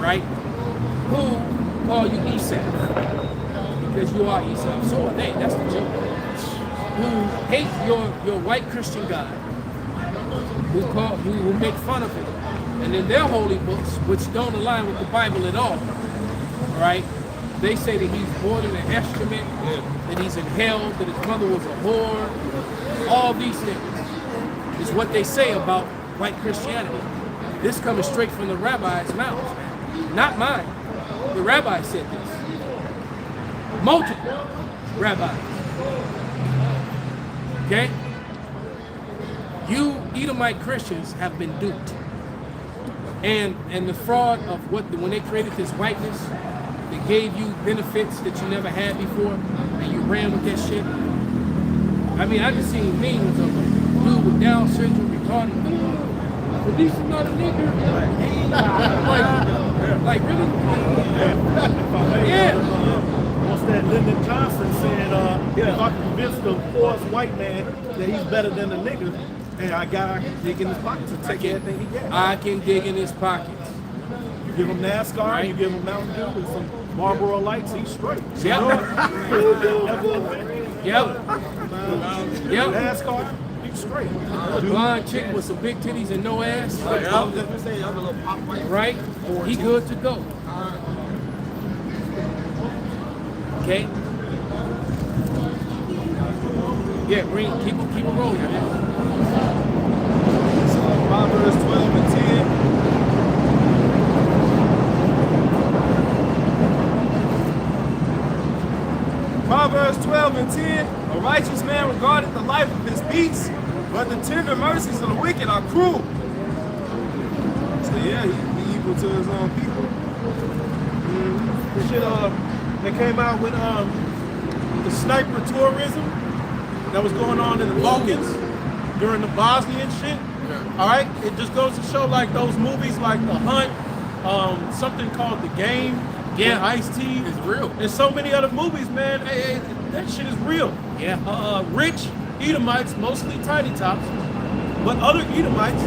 Right? Who call you Esau? Because you are Esau. So are they. That's the joke. Who hate your white Christian God, who make fun of him. And in their holy books, which don't align with the Bible at all, right? They say that he's born in an excrement, that he's in hell, that his mother was a whore. All these things is what they say about white Christianity. This coming straight from the rabbis' mouths, not mine. The rabbi said this. Multiple rabbis. Okay? You Edomite Christians have been duped. And the fraud of when they created this whiteness, they gave you benefits that you never had before, and you ran with that shit. I mean, I just seen memes of a dude with Down syndrome retarded. But these are not a nigger. like really? Yeah. What's that Lyndon Johnson saying, if I can convince the poorest white man that he's better than a nigger, and I can dig in his pockets and take everything he gets. I can dig in his pockets. You give him NASCAR, right. You give him Mountain Dew and some Marlboro Lights, he's straight. Yep. Yep. NASCAR, he's straight. A blonde chick with some big titties and no ass. Right? He good to go. Okay? Yeah, keep it rolling, man. Proverbs 12 and 10. Proverbs 12 and 10. A righteous man regardeth the life of his beasts, but the tender mercies of the wicked are cruel. So yeah, he evil to his own people. The shit they came out with the sniper tourism that was going on in the Balkans during the Bosnian shit. All right, it just goes to show like those movies like The Hunt, something called The Game, Ice-T. It's real. And so many other movies, man. That shit is real. Yeah. Rich Edomites, mostly tiny tops, but other Edomites,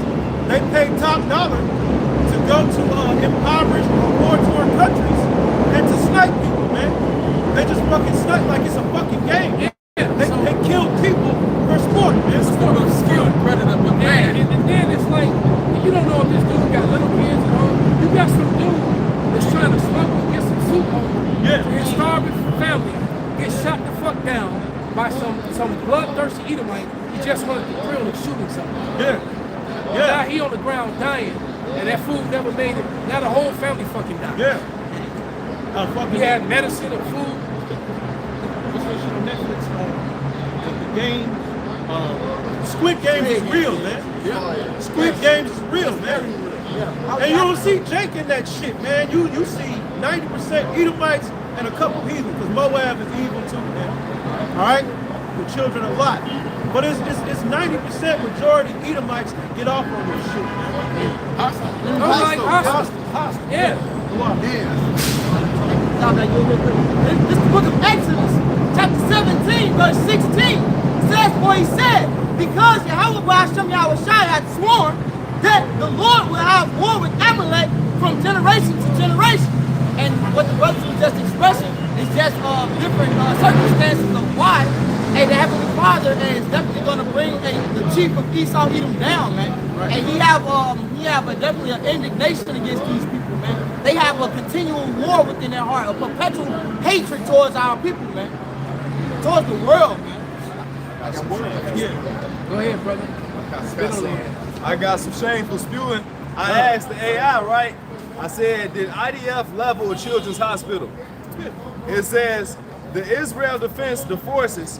they pay top dollar to go to impoverished or war-torn countries and to snipe people, man. They just fucking snipe like it's a fucking game. They kill people for sport, man. It's sort of skilled predator, but and then it's like, you don't know if this dude got little kids at home. You got some dude that's trying to smuggle, get some soup home. His starving family gets shot the fuck down by some bloodthirsty Edomite. He just wanted to grill and shoot himself. Now he on the ground dying, and that food never made it. Now the whole family fucking died. He had medicine and food. What's that shit on Netflix? The Game. Squid Games is real, man. Squid Games is real, man. And you don't see Jake in that shit, man. You see 90% Edomites and a couple heathen, because Moab is evil too, man. All right? The children a lot. But it's 90% majority Edomites that get off on this shit, man. Hostile. Yeah. This is the book of Exodus, chapter 17, verse 16. Says what he said, because Yahweh had sworn that the Lord will have war with Amalek from generation to generation. And what the brothers were just expressing is just different circumstances of why the Heavenly Father is definitely going to bring the chief of Esau Edom down, man. Right. And he have definitely an indignation against these people, man. They have a continual war within their heart, a perpetual hatred towards our people, man, towards the world, man. Go ahead, brother. I got some shameful spewing. I asked the AI, right? I said, did IDF level a children's hospital? It says, the Israel Defense Forces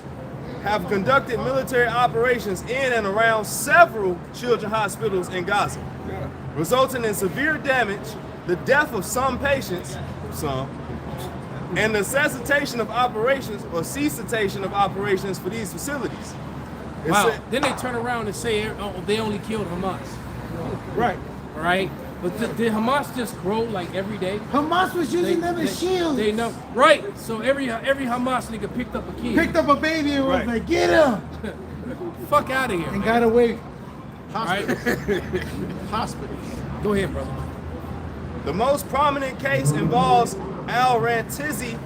have conducted military operations in and around several children's hospitals in Gaza, resulting in severe damage, the death of some patients, and necessitation of operations or cessation of operations for these facilities. Wow. Then they turn around and say, oh, they only killed Hamas. Right. Right? But did Hamas just grow like every day? Hamas was using them as shields. They know. Right. So every Hamas nigga picked up a kid. Picked up a baby and was like, get him. Fuck out of here. And man. got away. All right? Hospitals. Go ahead, brother. The most prominent case involves Al Rantizi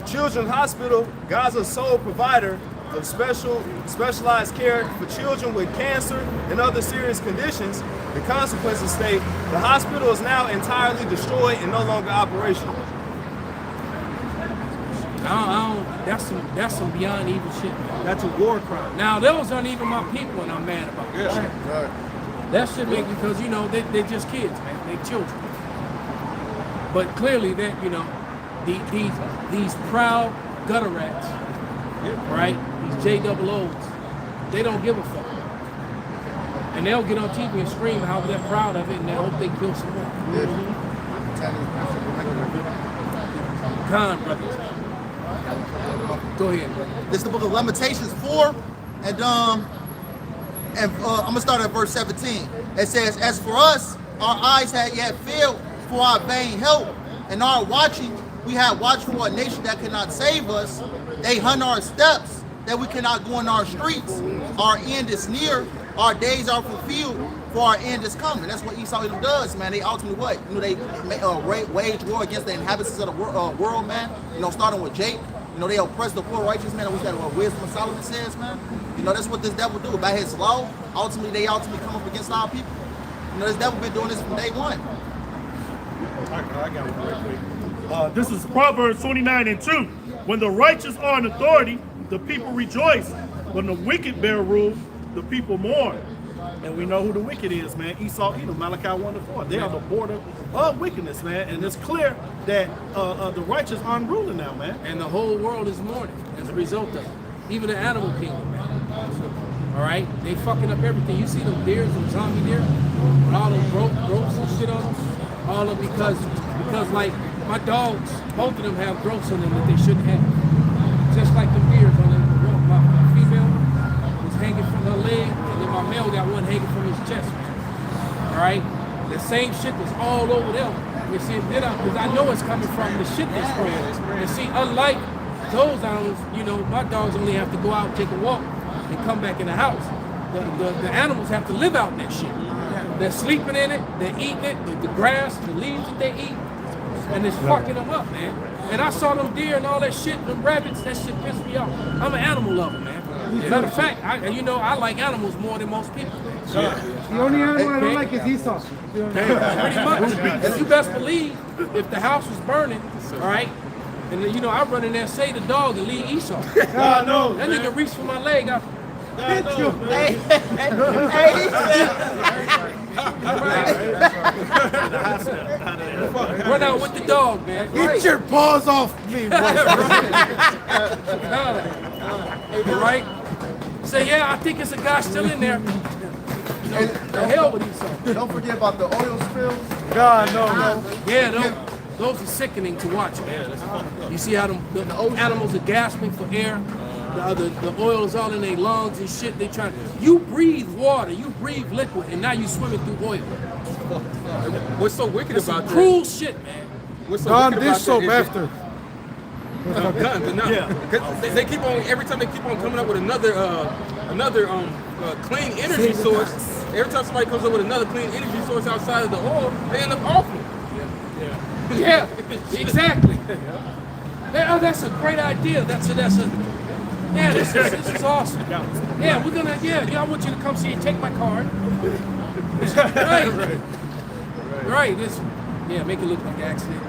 Children's Hospital, Gaza's sole provider of specialized care for children with cancer and other serious conditions. The consequences state the hospital is now entirely destroyed and no longer operational. That's some beyond evil shit, man. That's a war crime. Now, those aren't even my people, and I'm mad about that shit. That shit make me, because, you know, they're just kids, man. They're children. But clearly, that, you know, these proud gutter rats, right? These JOOs, they don't give a fuck. And they'll get on TV and scream how they're proud of it, and they hope they kill some more. Con brothers. Go ahead, brother. This is the book of Lamentations 4, and I'm gonna start at verse 17. It says, "As for us, our eyes had yet failed for our vain help, and our watching, we had watched for a nation that cannot save us. They hunt our steps, that we cannot go in our streets. Our end is near, our days are fulfilled, for our end is coming." That's what Esau Edom does, man. They ultimately what? You know, they wage war against the inhabitants of the world, man. You know, starting with Jake. You know, they oppress the poor righteous man. What's that? What Wisdom of Solomon says, man. You know, that's what this devil do. By his law, they ultimately come up against our people. You know, this devil been doing this from day one. I got one real quick. This is Proverbs 29:2. When the righteous are in authority, the people rejoice. When the wicked bear rule, the people mourn. And we know who the wicked is, man. Esau Edom, Malachi 1-4. They are the border of wickedness, man. And it's clear that the righteous aren't ruling now, man. And the whole world is mourning as a result of it. Even the animal kingdom, man. All right? They fucking up everything. You see them deers, them zombie deer, with all them ropes and shit on them? All of because like, my dogs, both of them have growths on them that they shouldn't have. Just like the deers on them. My female was hanging from her leg, and then my male got one hanging from his chest. All right? The same shit that's all over them. You see, because I know it's coming from the shit that's spraying. And see, unlike those animals, you know, my dogs only have to go out and take a walk and come back in the house. The animals have to live out in that shit. They're sleeping in it, they're eating it, the grass, the leaves that they eat, and it's fucking them up, man. And I saw them deer and all that shit, them rabbits, that shit pissed me off. I'm an animal lover, man. Matter of fact, I like animals more than most people. The only animal I don't like is Esau. Pretty much. And you best believe, if the house was burning, all right, and then, you know, I run in there, say the dog, and leave Esau. God knows, That man. nigga reached for my leg. God knows, man. Run out with the dog, man. Get your paws off me, bro. Right? Say, yeah, I think it's a guy still in there. The hell with Esau. Don't forget about the oil spills. God knows. Yeah, those are sickening to watch, man. You see how the animals are gasping for air? The oil is all in their lungs and shit. They trying. You breathe water, you breathe liquid, and now you swimming through oil. What's so wicked That's about some that? cruel shit, man. What's so God, wicked this about so that is after. guns, no. Yeah. They keep on, every time they keep on coming up with another clean energy source. Every time somebody comes up with another clean energy source outside of the oil, they end up off it. Yeah, exactly. Yeah, oh, that's a great idea. This is awesome. Yeah, we're gonna. Yeah, I want you to come see and take my card. Right. This. Yeah, make it look like an accident.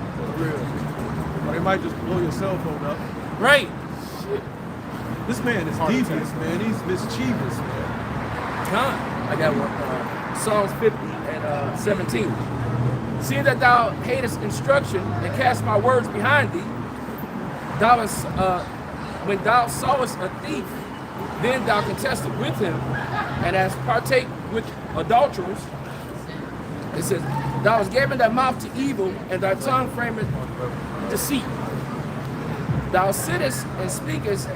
Or they might just blow your cell phone up. Right. This man is devious, man. He's mischievous, man. Time. I got one. Psalms 50 and 17. Seeing that thou hatest instruction and cast my words behind thee, thou hast, when thou sawest a thief, then thou contested with him, and hast partake with adulterers. It says, thou hast given thy mouth to evil, and thy tongue frameth deceit. Thou sittest and speakest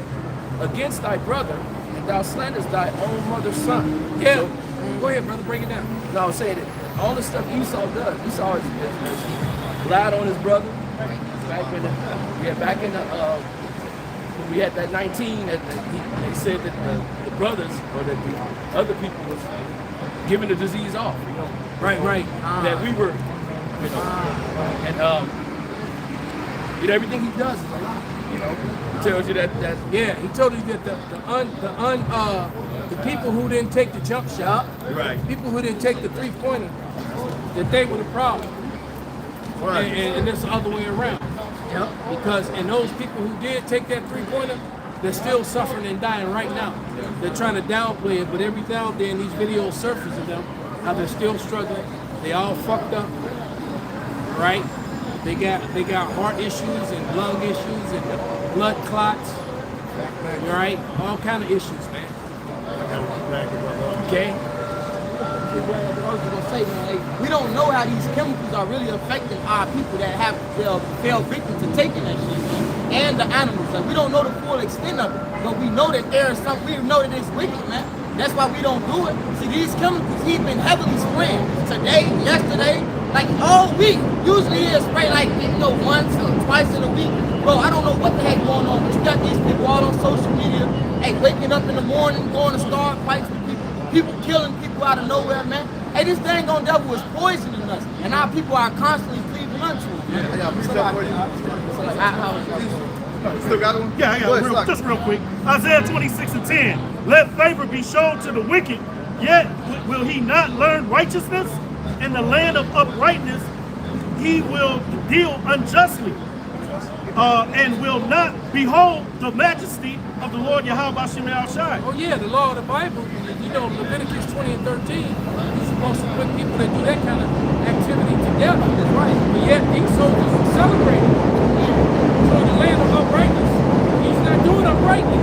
against thy brother, and thou slanderest thy own mother's son. Yeah. Go ahead, brother. Break it down. No, I was saying that all the stuff Esau does, Esau is lied on his brother. Back in the when we had that 19, they said that the brothers or that the other people was giving the disease off, you know. Right. That we were, you know, and you know, everything he does is a lie, you know. He tells you that Yeah, he told you that the people who didn't take the jump shot, Right. people who didn't take the 3-pointer, that they were the problem. Right. And it's the other way around. Yep. Because and those people who did take that 3-pointer, they're still suffering and dying right now. They're trying to downplay it, but every now and then these videos surface of them, how they're still struggling. They all fucked up, right? They got heart issues and lung issues and blood clots, right? All kind of issues, man. Okay. I was gonna say, man, like, we don't know how these chemicals are really affecting our people that have fell victim to taking that shit, man. And the animals. Like, we don't know the full extent of it, but we know that there is some. We know that it's wicked, man. That's why we don't do it. See, these chemicals, he's been heavily spraying today, yesterday, like all week. Usually he'll spray like, you know, once or twice in a week. Bro, I don't know what the heck going on, but you got these people all on social media, hey, waking up in the morning, going to start fights with people killing people out of nowhere, man. Hey, this dang on devil is poisoning us, and our people are constantly pleading unto it, man. I got a precept for you. Still got one? Yeah, I Go got ahead, Slock. just real quick. Isaiah 26:10. Let favor be shown to the wicked, yet will he not learn righteousness? In the land of uprightness, he will deal unjustly, and will not behold the majesty of the Lord Yahweh Hashem Shai. Oh yeah, the law of the Bible, you know, Leviticus 20 and 13, you're supposed to put people that do that kind of activity together. That's right. But yet these soldiers are celebrating. So in the land of uprightness, he's not doing uprightly.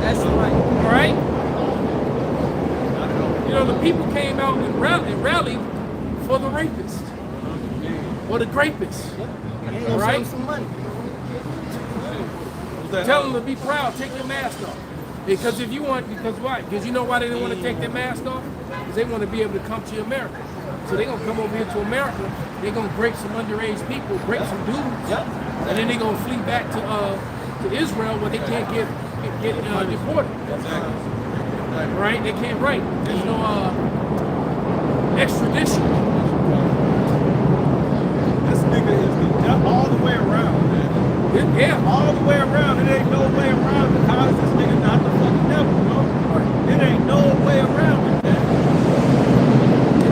That's right. All right? You know, the people came out and rallied for the rapist or the grapist. All right? Some money. Tell them to be proud, take your mask off. Because if you want, because why? Because you know why they didn't want to take their mask off? Because they want to be able to come to America. So they're going to come over here to America, they're going to break some underage people, break some dudes, and then they're going to flee back to Israel where they can't get deported. Right? They can't, right. There's no extradition. This nigga is all the way around, man. Yeah. All the way around. It ain't no way around it. How is this nigga not the fucking devil, bro? It ain't no way around it, man.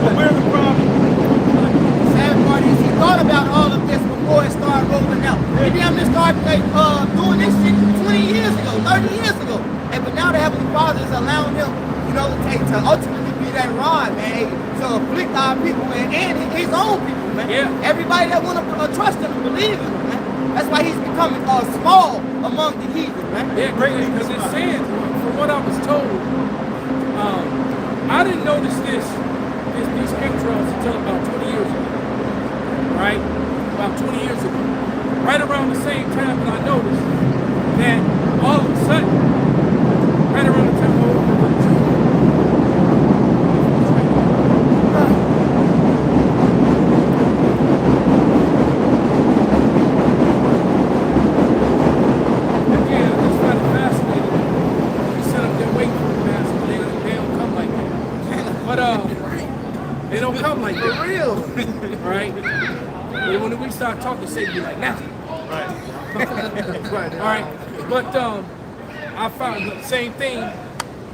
But where's the problem? The sad part is he thought about all of this before it started rolling out. He damn near started doing this shit 20 years ago, 30 years ago. But now the Heavenly Father is allowing him, you know, to ultimately be that rod, man, to afflict our people and his own people, man. Yeah. Everybody that want to trust him and believe in him, man. That's why he's becoming small among the heathen, man. Yeah, greatly, because it says, from what I was told, I didn't notice these chemtrails until about 20 years ago, right? About 20 years ago. Right around the same time that I noticed that all of a sudden, right around the time they don't come like that. For real. Right? And when we start talking, say be like nothing. Right. Right. All right. But I found the same thing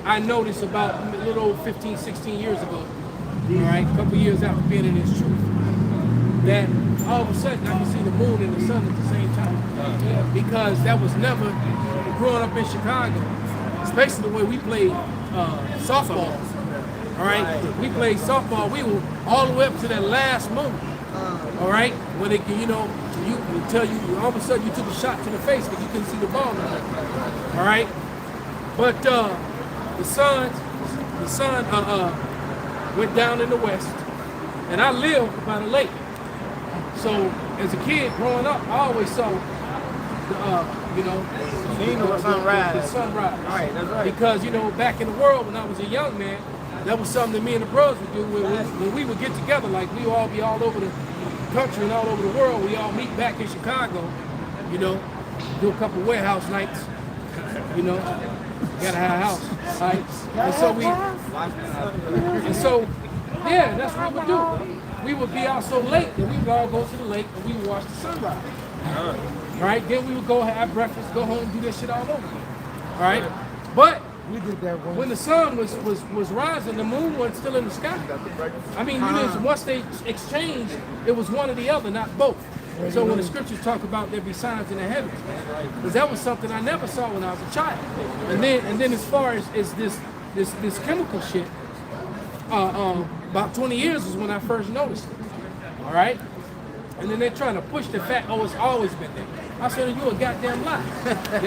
I noticed about a little over 15, 16 years ago. All right, a couple years after being in this truth. That all of a sudden I can see the moon and the sun at the same time. Because that was never growing up in Chicago, especially the way we played softball. All right, we played softball. We were all the way up to that last moment. All right, when they can, you know, you tell you all of a sudden you took a shot to the face because you couldn't see the ball. All right, but the sun went down in the west, and I lived by the lake. So as a kid growing up, I always saw the sunrise. All right, that's right. Because back in the world when I was a young man, that was something that me and the brothers would do when we would get together. Like we would all be all over the country and all over the world. We all meet back in Chicago, do a couple warehouse nights, You gotta have a house, right? Yeah, that's what we would do. We would be out so late that we would all go to the lake and we would watch the sunrise. Right? Then we would go have breakfast, go home, and do that shit all over again. All right? But We did that once. when the sun was rising, the moon wasn't still in the sky. I mean, once they exchanged, it was one or the other, not both. So when the scriptures talk about there be signs in the heavens, because that was something I never saw when I was a child. And then as far as this chemical shit, about 20 years is when I first noticed it. All right? And then they're trying to push the fact, oh, it's always been there. I said, you a goddamn lie. Because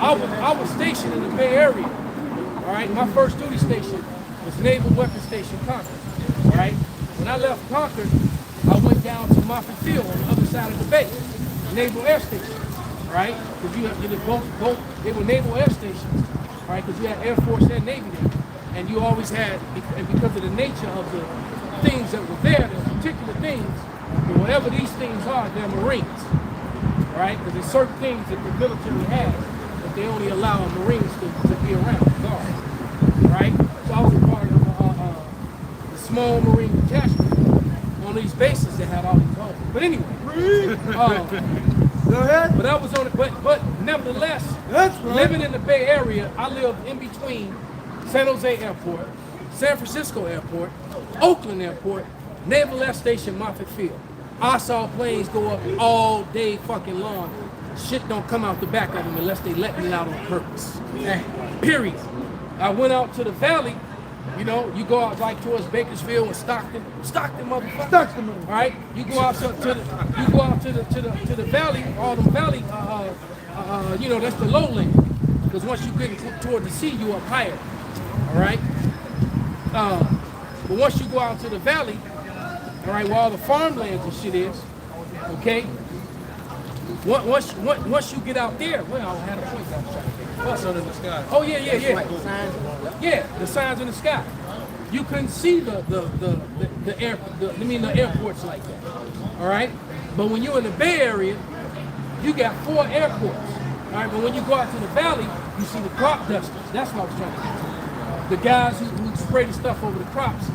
I was stationed in the Bay Area. All right? My first duty station was Naval Weapons Station, Concord. All right? When I left Concord, I went down to Moffett Field on the other side of the bay, Naval Air Station. All right? Because both they were naval air stations. All right? Because you had Air Force and Navy there. And you always had, and because of the nature of the things that were there, there were particular things, but whatever these things are, they're Marines. All right? Because there's certain things that the military has that they only allow Marines to be around, guard. Right? So I was a part of the small Marine detachment on these bases that had all these homes. But anyway, Go ahead. but I was on it. But nevertheless, That's right. living in the Bay Area, I lived in between San Jose Airport, San Francisco Airport, Oakland Airport, Naval Air Station, Moffett Field. I saw planes go up all day fucking long. Shit don't come out the back of them unless they let me out on purpose. Period. I went out to the valley. You know, you go out like towards Bakersfield and Stockton, motherfucker. Stockton, All right, you go out to the valley, all the valley. You know, that's the lowland. Because once you get toward the sea, you up higher. All right. But once you go out to the valley, all right, where all the farmlands and shit is, okay. Once you get out there, well, I had a point I was trying to get. What's under the sky? Oh yeah. Yeah, the signs in the sky. You couldn't see the airports like that. All right, but when you're in the Bay Area, you got 4 airports. All right, but when you go out to the valley, you see the crop dusters. That's what I was trying to get to. The guys who spray the stuff over the crops,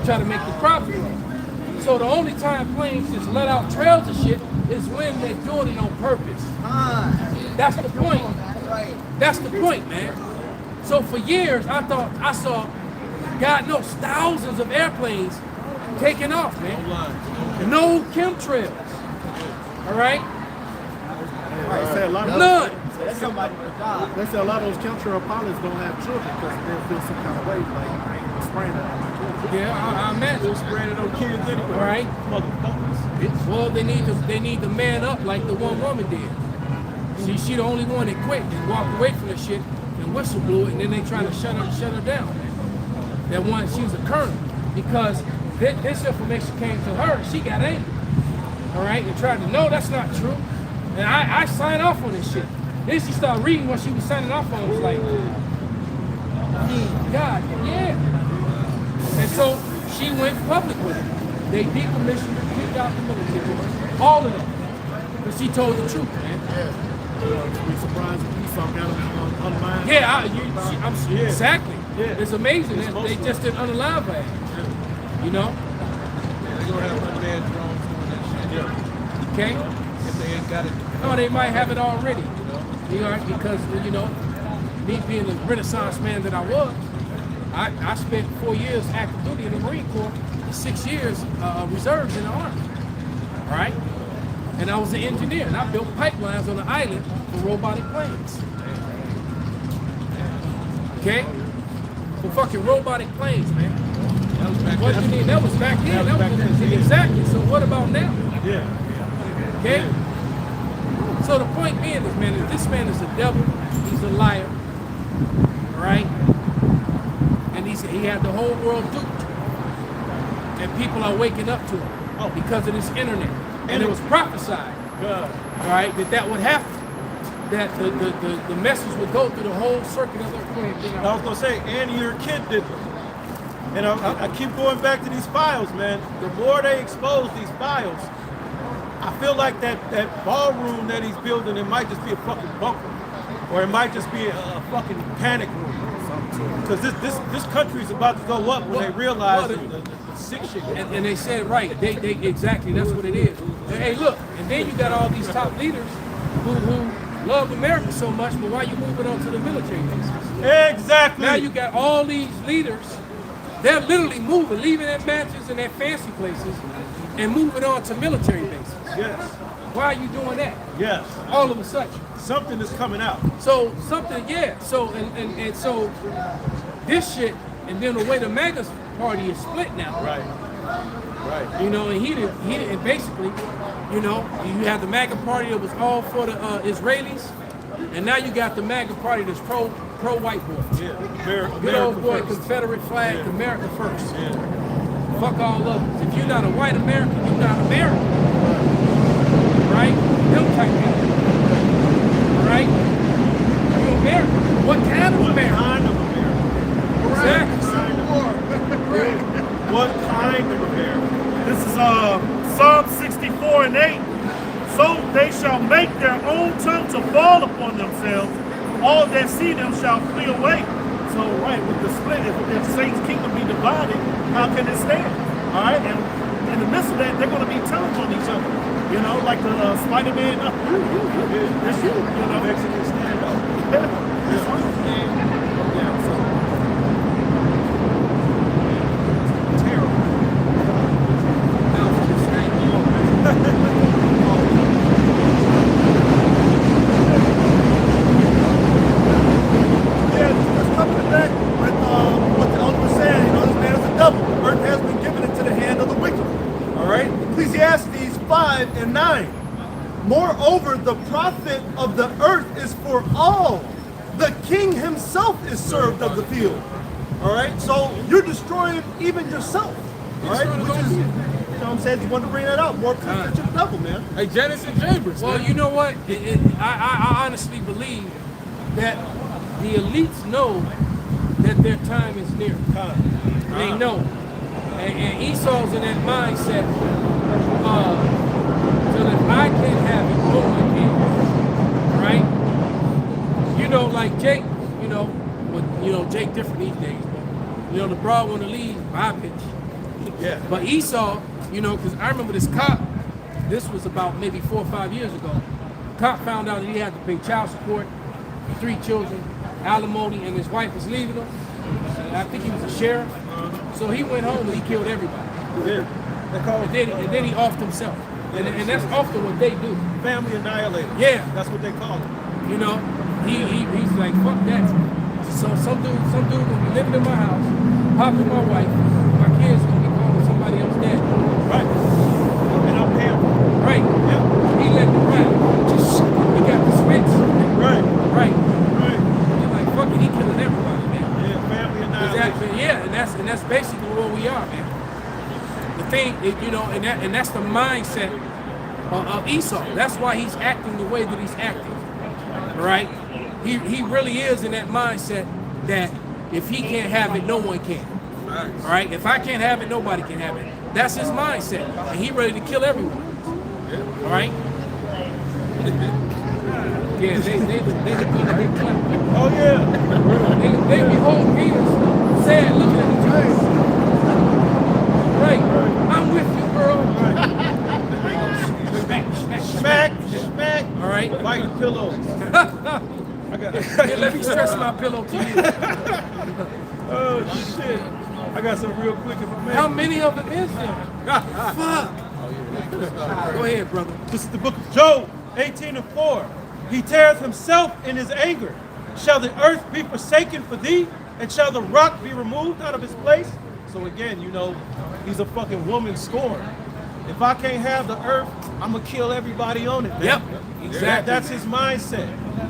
try to make the crops grow. So the only time planes just let out trails of shit is when they're doing it on purpose. That's the point. That's the point, man. So for years, I thought I saw, God knows, thousands of airplanes taking off, man. No chemtrails. All right? They say a lot of None. That's somebody with a job. They say a lot of those chemtrail pilots don't have children because they feel some kind of way like spraying it on my children. Yeah, I imagine. They're spraying it on kids anyway. All right? Motherfuckers. Well, they need to man up like the one woman did. She the only one that quit and walked away from the shit and whistle blew it, and then they trying to shut her down. That one, she was a colonel because this information came to her and she got angry. All right, and tried to, no, that's not true. And I signed off on this shit. Then she started reading what she was signing off on. It was like, God, yeah. And so she went public with it. They decommissioned her, kicked out the military, all of them. But she told the truth, man. Be surprised if you saw kind of unlined. Yeah, exactly. Yeah. It's amazing that they just didn't unalive her. You know? They're gonna have unmanned drones doing that shit. Okay? If they ain't got it. No, they might have it already. You know, because, you know, me being the Renaissance man that I was, I spent 4 years active duty in the Marine Corps, 6 years reserves in the Army. All right? And I was an engineer, and I built pipelines on the island for robotic planes. Okay? For fucking robotic planes, man. What you need? That was back then. Exactly. So what about now? Yeah. Okay? So the point being is, man, this man is a devil. He's a liar. All right? And he had the whole world duped. And people are waking up to him because of this internet. And it was prophesied, all right, that would happen. That the message would go through the whole circuit of the planet. I was gonna say, and your kid did them. And I keep going back to these files, man. The more they expose these files, I feel like that ballroom that he's building, it might just be a fucking bunker. or it might just be a fucking panic room. Because this country's about to go up when they realize the sick shit. And they said right. They exactly. That's what it is. And hey, look. And then you got all these top leaders who love America so much, but why you moving on to the military bases? Exactly. Now you got all these leaders. They're literally moving, leaving their mansions and their fancy places, and moving on to military bases. Yes. Why are you doing that? Yes. All of a sudden. Something is coming out. So something, yeah. So and so this shit, and then the way the MAGA party is split now. Right. Right. You know, and he didn't basically, you know, you have the MAGA party that was all for the Israelis, and now you got the MAGA party that's pro white boy. Yeah. Good old boy, Confederate flag, America first. Yeah. Fuck all of us. If you're not a white American, you're not American. Right? Them type people. Right? You're American. What kind of American? What kind of American? Exactly. What kind of American? This is Psalm 64 and 8. So they shall make their own tongue to fall upon themselves. All that see them shall flee away. So, right, with the split, if Satan's kingdom be divided, how can it stand? All right, and in the midst of that, they're going to be telling on each other. You know, like the Spider-Man, that's you know. Mexican stand up. Ecclesiastes 5 and 9. Moreover, the profit of the earth is for all. The king himself is served of the field. All right, so you're destroying even yourself. All right, which is, you know what I'm saying? You want to bring that out. More credit to the devil, man. Hey, Janice and Chambers. Well, you know what? I honestly believe that the elites know that their time is near. They know. And Esau's in that mindset. So if I can't have it, no one can. Right? You know, like Jake, you know, Jake different these days. But, you know, the broad want to leave, I bitch. Yeah. But Esau, you know, because I remember this cop, this was about maybe 4 or 5 years ago. Cop found out that he had to pay child support, 3 children, alimony, and his wife was leaving him. And I think he was a sheriff. So he went home and he killed everybody. Yeah. And then he offed himself. And that's often what they do. Family annihilator. Yeah. That's what they call it. You know, he's like, fuck that. So some dude gonna be living in my house, popping my wife, my kids gonna be calling somebody else dad. Right. And I'm paying for it. Right. Yeah. He let me ride. Just he got the spits. Right. Right. Right. He's like, fuck it, he killing everybody, man. Yeah, family annihilation. Yeah, and that's basically where we are, man. The thing, you know, and that's the mindset of Esau. That's why he's acting the way that he's acting, right? He really is in that mindset that if he can't have it, no one can. All right? If I can't have it, nobody can have it. That's his mindset, and he ready to kill everyone. All right? Yeah, they clap. Oh yeah. They behold Peter sad looking at the face. Right. I'm with you, girl. Smack. All right. White pillows. Here, let me stress my pillow to you. Oh shit. I got some real quick information. How many of them is there? Fuck. Go ahead, brother. This is the book of Job, 18:4. He teareth himself in his anger. Shall the earth be forsaken for thee? And shall the rock be removed out of his place? So again, you know, he's a fucking woman scorned. If I can't have the earth, I'm gonna kill everybody on it, man. Yep, exactly. That's his mindset.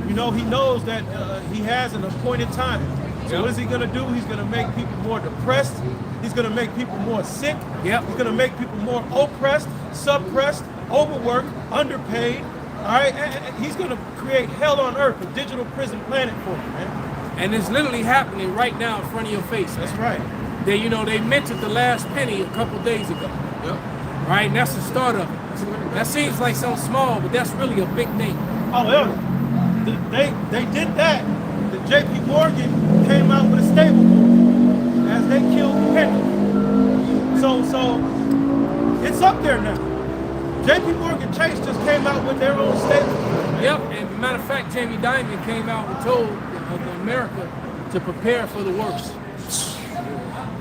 You know, he knows that he has an appointed time. So what is he gonna do? He's gonna make people more depressed. He's gonna make people more sick. Yep. He's gonna make people more oppressed, suppressed, overworked, underpaid. All right, and he's gonna create hell on earth, a digital prison planet for him, man. And it's literally happening right now in front of your face. That's right. They, you know, they minted the last penny a couple days ago. Yep. Right, and that's the start of it. That seems like something small, but that's really a big thing. Oh, yeah. they did that. The J.P. Morgan came out with a stable book as they killed Henry. So it's up there now. J.P. Morgan Chase just came out with their own stable. Yep, and matter of fact, Jamie Dimon came out and told America to prepare for the worst.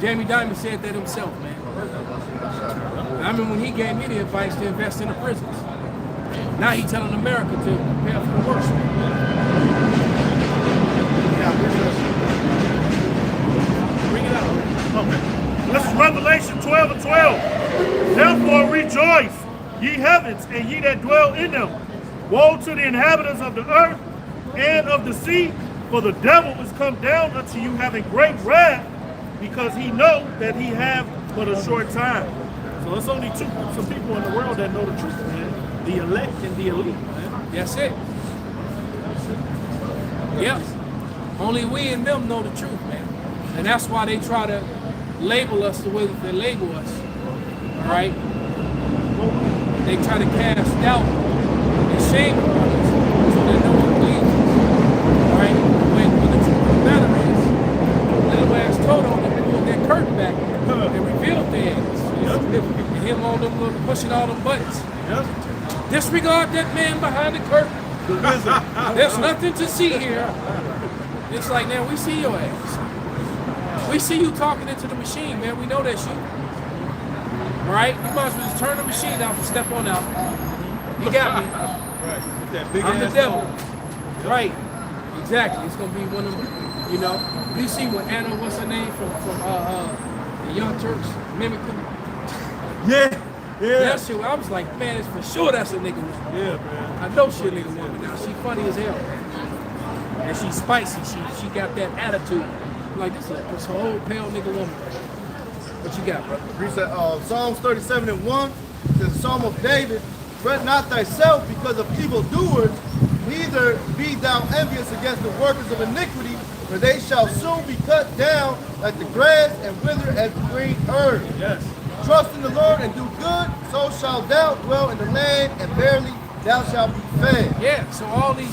Jamie Dimon said that himself, man. I remember when he gave me the advice to invest in the prisons. Now he's telling America to prepare for the worst. Bring it out. Okay. This is Revelation 12 and 12. Therefore rejoice, ye heavens, and ye that dwell in them. Woe to the inhabitants of the earth and of the sea, for the devil is come down unto you having great wrath, because he know that he have but a short time. So it's only some people in the world that know the truth, man. The elect and the elite, man. That's it. Yep. Only we and them know the truth, man. And that's why they try to label us the way that they label us. All right? They try to cast doubt and shame upon us so that no one believes us. All right? When the truth of the matter is, little ass Toto that pulled that curtain back and revealed things. And him on them little, pushing all them buttons. Disregard that man behind the curtain. There's nothing to see here. It's like, man, we see your ass. We see you talking into the machine, man. We know that's you. All right? You might as well just turn the machine off and step on out. You got me. Right. I'm the devil. Right. Exactly. It's going to be one of them, you know. You see what Anna, what's her name, from the Young Turks, mimicking. Yeah. That shit, I was like, man, it's for sure that's a nigga woman. Yeah, man. I know she a nigga woman now. She funny as hell. And she's spicy. She got that attitude. Like, this is a whole pale nigga woman. What you got, brother? Psalms 37 and 1 says, Psalm of David, fret not thyself because of evildoers, neither be thou envious against the workers of iniquity, for they shall soon be cut down like the grass and wither as the green herb. Yes. Trust in the Lord and do good, so shalt thou dwell in the land, and verily thou shalt be fed. Yeah, so all these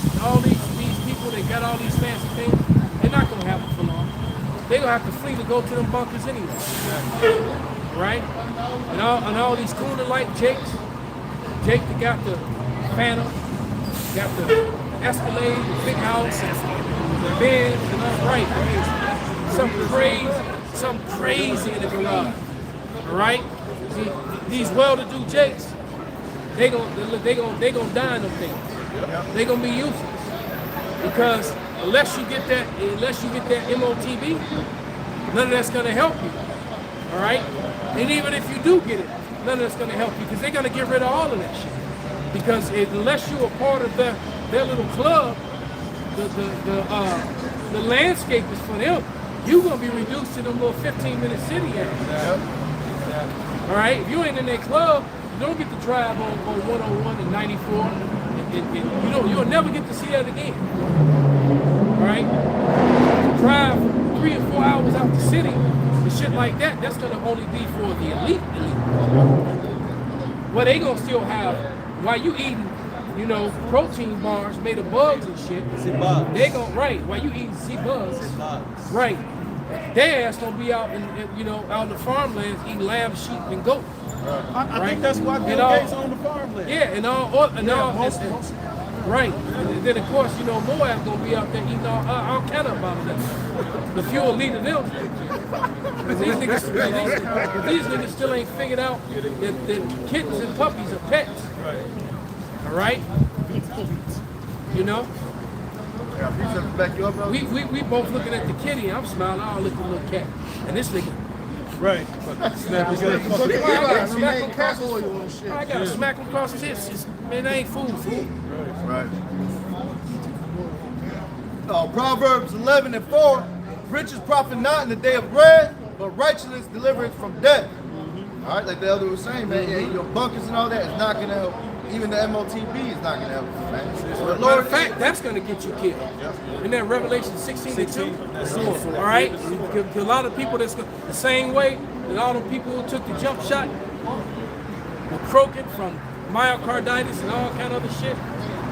people that got all these fancy things, they're not gonna have it for long. They're gonna have to flee to go to them bunkers anyway. Right? And all these cooler like Jakes. Jake that got the Phantom, got the Escalade, the big house, and the Benz, and all right. Something crazy in the garage. All right? See, these well-to-do Jakes, they gonna die in them things. They gonna be useless. Because unless you get that MOTB, none of that's gonna help you. All right? And even if you do get it, none of that's gonna help you because they're gonna get rid of all of that shit. Because unless you're a part of their little club, the landscape is for them. You're gonna be reduced to them little 15-minute city areas. All right? If you ain't in that club, you don't get to drive on 101 and 94, and you'll never get to see that again. All right? Drive 3 or 4 hours out the city and shit like that, that's gonna only be for the elite. Well, they gonna still have, while you eating, protein bars made of bugs and shit, they gonna, right, while you eating bugs, right, their ass gonna be out out in the farmlands eating lamb, sheep, and goat. I think that's why Bill Gates owned the farmland. Yeah, right. And then of course, Moab gonna be out there eating all kind of abominations. The few elite of them. These niggas still ain't figured out that kittens and puppies are pets. Right. All right? Back you up, bro. We both looking at the kitty and I'm smiling, I'll look at the little cat. And this nigga. Right. I gotta smack him across his hips. Man, that ain't food. Right. Proverbs 11 and 4. Riches profit not in the day of wrath, but righteousness delivereth from death. All right, like the elder was saying, man, your bunkers and all that is not gonna help. Even the MOTB is not gonna help you, man. Matter of fact, that's gonna get you killed. Isn't that Revelation 16:2? All right, a lot of people that's the same way that all the people who took the jump shot were croaking from myocarditis and all kind of other shit.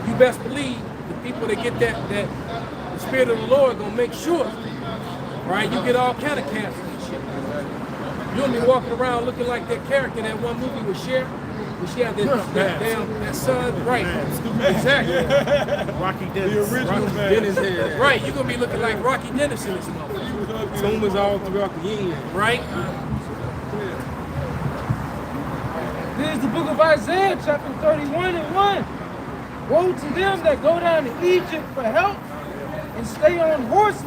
You best believe the people that get that the Spirit of the Lord gonna make sure, right? You get all kind of cancer and shit. You don't be walking around looking like that character in that one movie with Cher. When she had that son, right? Exactly. Rocky Dennis. The original man. Right, you're gonna be looking like Rocky Dennis in this motherfucker. Tumors all throughout the year. Right? There's the book of Isaiah, chapter 31 and 1. Woe to them that go down to Egypt for help and stay on horses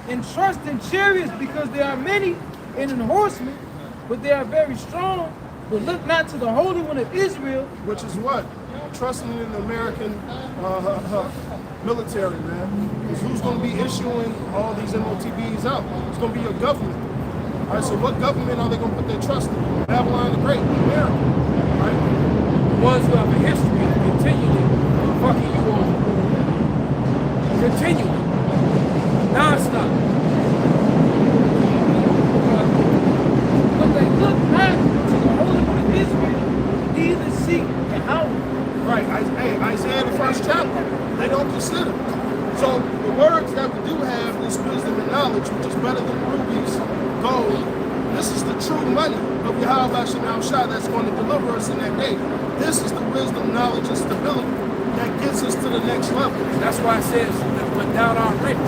and trust in chariots, because there are many and in horsemen, but they are very strong. But look not to the Holy One of Israel. Which is what? Trusting in the American military, man. Because who's going to be issuing all these MOTBs out? It's going to be your government. All right, so what government are they going to put their trust in? Babylon the Great, America. Right? The ones who have a history of continually fucking you over. Continually. Non-stop. But they look not to the Holy One of Israel, neither seek Yahweh. Right, Isaiah the first chapter, they don't consider. So the words that we do have, this wisdom and knowledge, which is better than rubies, gold, this is the true money of Yahweh Shem Shah that's going to deliver us in that day. This is the wisdom, knowledge, and stability that gets us to the next level. That's why it says that when thou art rich.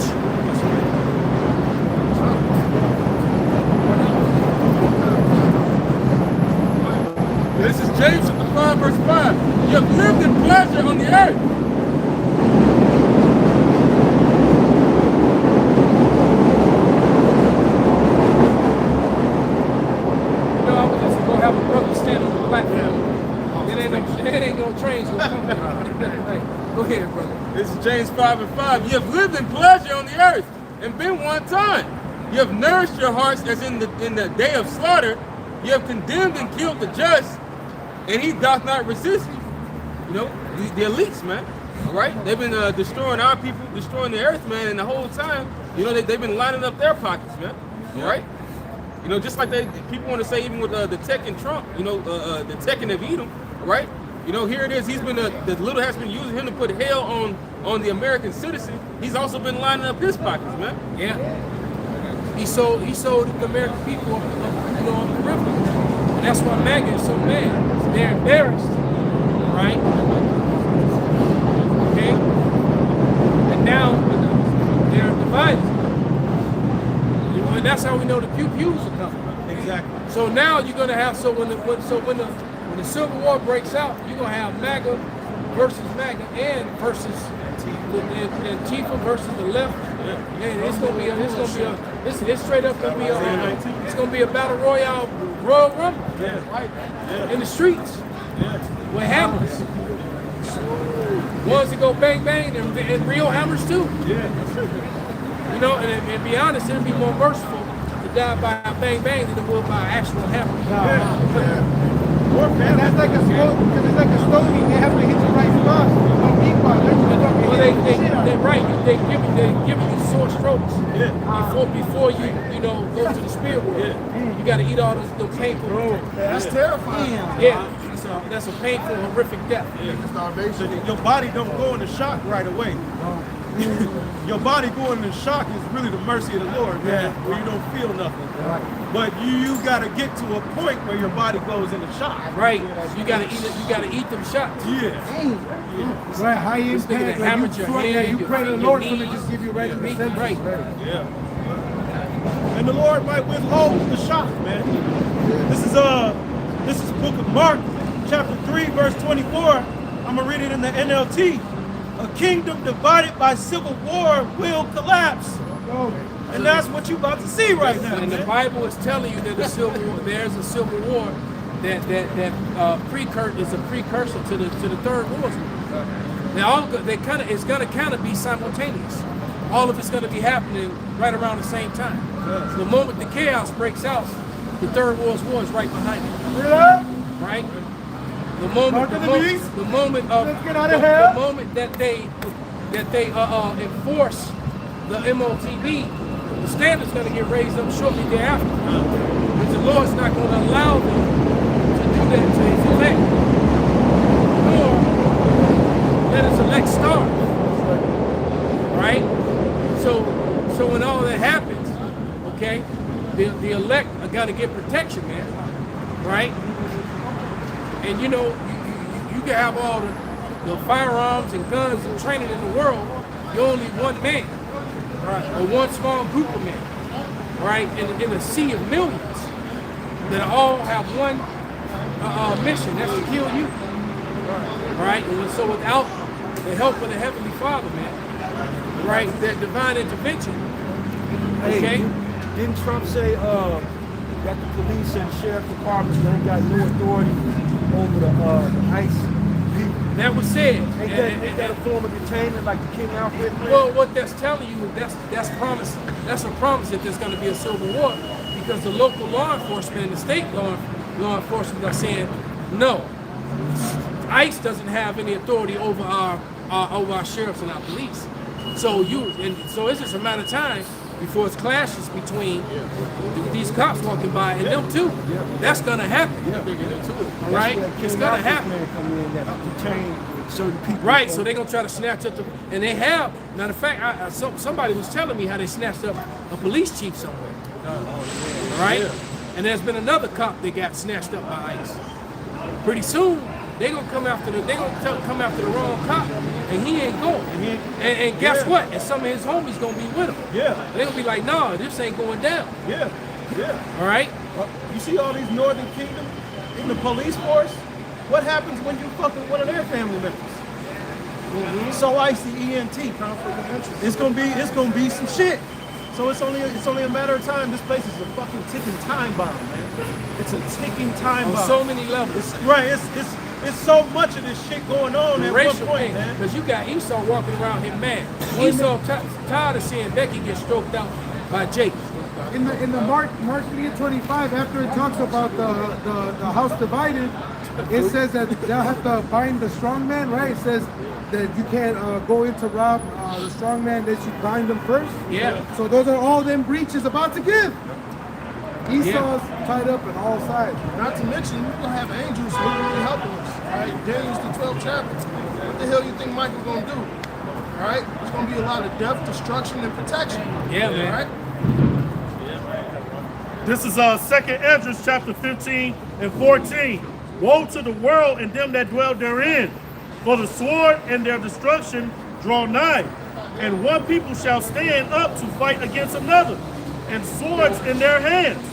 This is James chapter 5, verse 5. You have lived in pleasure on the earth. You know, I was just going to have a brother stand on the platform. It ain't no trains gonna come around. Go ahead, brother. This is James 5 and 5. You have lived in pleasure on the earth and been one time. You have nourished your hearts as in the day of slaughter. You have condemned and killed the just, and he doth not resist you. You know, the elites, man. All right? They've been destroying our people, destroying the earth, man, and the whole time, you know, they've been lining up their pockets, man. All right? You know, just like people want to say, even with the tech and Trump, you know, the tech and Edom, right? You know, here it is. He's been the little has been using him to put hell on the American citizen. He's also been lining up his pockets, man. Yeah. He sold the American people, you know, on the river. And that's why MAGA is so mad. They're embarrassed, right? Okay? And now they're divided. You know, and that's how we know the pew-pews are coming. Exactly. So now you're gonna have when the Civil War breaks out, you're gonna have MAGA versus MAGA and versus Antifa versus the left. And it's straight up gonna be it's gonna be a battle royale, Royal Rumble, in the streets with hammers. Ones that go bang bang and real hammers too. You know, and be honest, it'll be more merciful to die by a bang bang than it will by an actual hammer. And that's like a stone, because it's like a stone, they have to hit the right spot. Well, they give you sore strokes before you go to the spirit world. You got to eat all those painful. That's terrifying. Yeah, that's a painful, horrific death. So your body don't go into shock right away. Your body going into shock is really the mercy of the Lord, man, where you don't feel nothing. But you got to get to a point where your body goes into shock. Right. You got to eat it. You got to eat them shots. Right, high impact. Hammered your head. You pray to the Lord for to just give you right right. Yeah. And the Lord might withhold the shock, man. This is Book of Mark, chapter 3, verse 24. I'm gonna read it in the NLT. A kingdom divided by civil war will collapse. And that's what you're about to see right now. And the Bible is telling you that there's a civil war that is a precursor to the third war. It's gonna kind of be simultaneous. All of it's gonna be happening right around the same time. The moment the chaos breaks out, the third world war is right behind it. Right? The moment that they enforce the MOTB, the standard's going to get raised up shortly thereafter. But the Lord's not going to allow them to do that to his elect. Or let his elect starve. right? So when all that happens, okay, the elect are gonna get protection, man, right? And you know, you can have all the firearms and guns and training in the world. You're only one man, right? Or one small group of men, right? In a sea of millions that all have one mission, that's to kill you, right? And so without the help of the Heavenly Father, man, right, that divine intervention, okay? Hey, didn't Trump say that the police and sheriff departments ain't got no authority over the ICE people? That was said. Ain't that a form of detainment like the King Alfred plan? Well, what that's telling you is that's promise. That's a promise that there's going to be a civil war, because the local law enforcement and the state law enforcement are saying no. ICE doesn't have any authority over our sheriffs and our police. So it's just a matter of time before it's clashes between these cops walking by and them too. That's gonna happen. All right, it's gonna happen. Right, so they're gonna try to snatch up and they have. Matter of fact, somebody was telling me how they snatched up a police chief somewhere. Right, and there's been another cop that got snatched up by ICE. Pretty soon, they're gonna come after the wrong cop, and he ain't going. And guess what? And some of his homies gonna be with him. Yeah. They're gonna be like, no, this ain't going down. Yeah. All right. You see all these Northern Kingdom in the police force? What happens when you fuck with one of their family members? So ICE, the ENT, conflict of interest. It's gonna be some shit. So it's only a matter of time. This place is a fucking ticking time bomb, man. It's a ticking time bomb. On so many levels. It's so much of this shit going on at one point, man. Because you got Esau walking around here mad. Esau tired of seeing Becky get stroked out by Jake. In the Mark 25, after it talks about the house divided, it says that they'll have to bind the strong man, right? It says that you can't go in to rob the strong man, that you bind them first. Yeah. So those are all them breaches about to give. Esau's tied up on all sides. Not to mention, you're going to have angels literally helping us. All right, Daniel's the 12th chapter. What the hell you think Michael's going to do? All right, there's going to be a lot of death, destruction, and protection. Yeah, man. All right? This is 2nd Esdras chapter 15 and 14. Woe to the world and them that dwell therein, for the sword and their destruction draw nigh, and one people shall stand up to fight against another, and swords in their hands.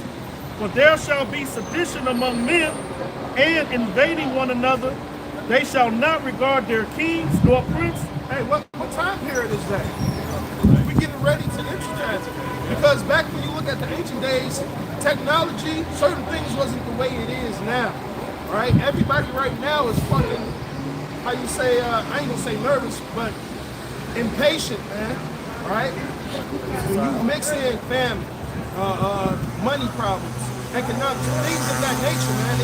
For there shall be sedition among men, and invading one another. They shall not regard their kings nor prince. Hey, what time period is that? We're getting ready to enter that. Because back when you look at the ancient days, technology, certain things wasn't the way it is now. Right? Everybody right now is fucking, how you say, I ain't gonna say nervous, but impatient, man. Right? When you mix in famine, money problems, economics, things of that nature, man,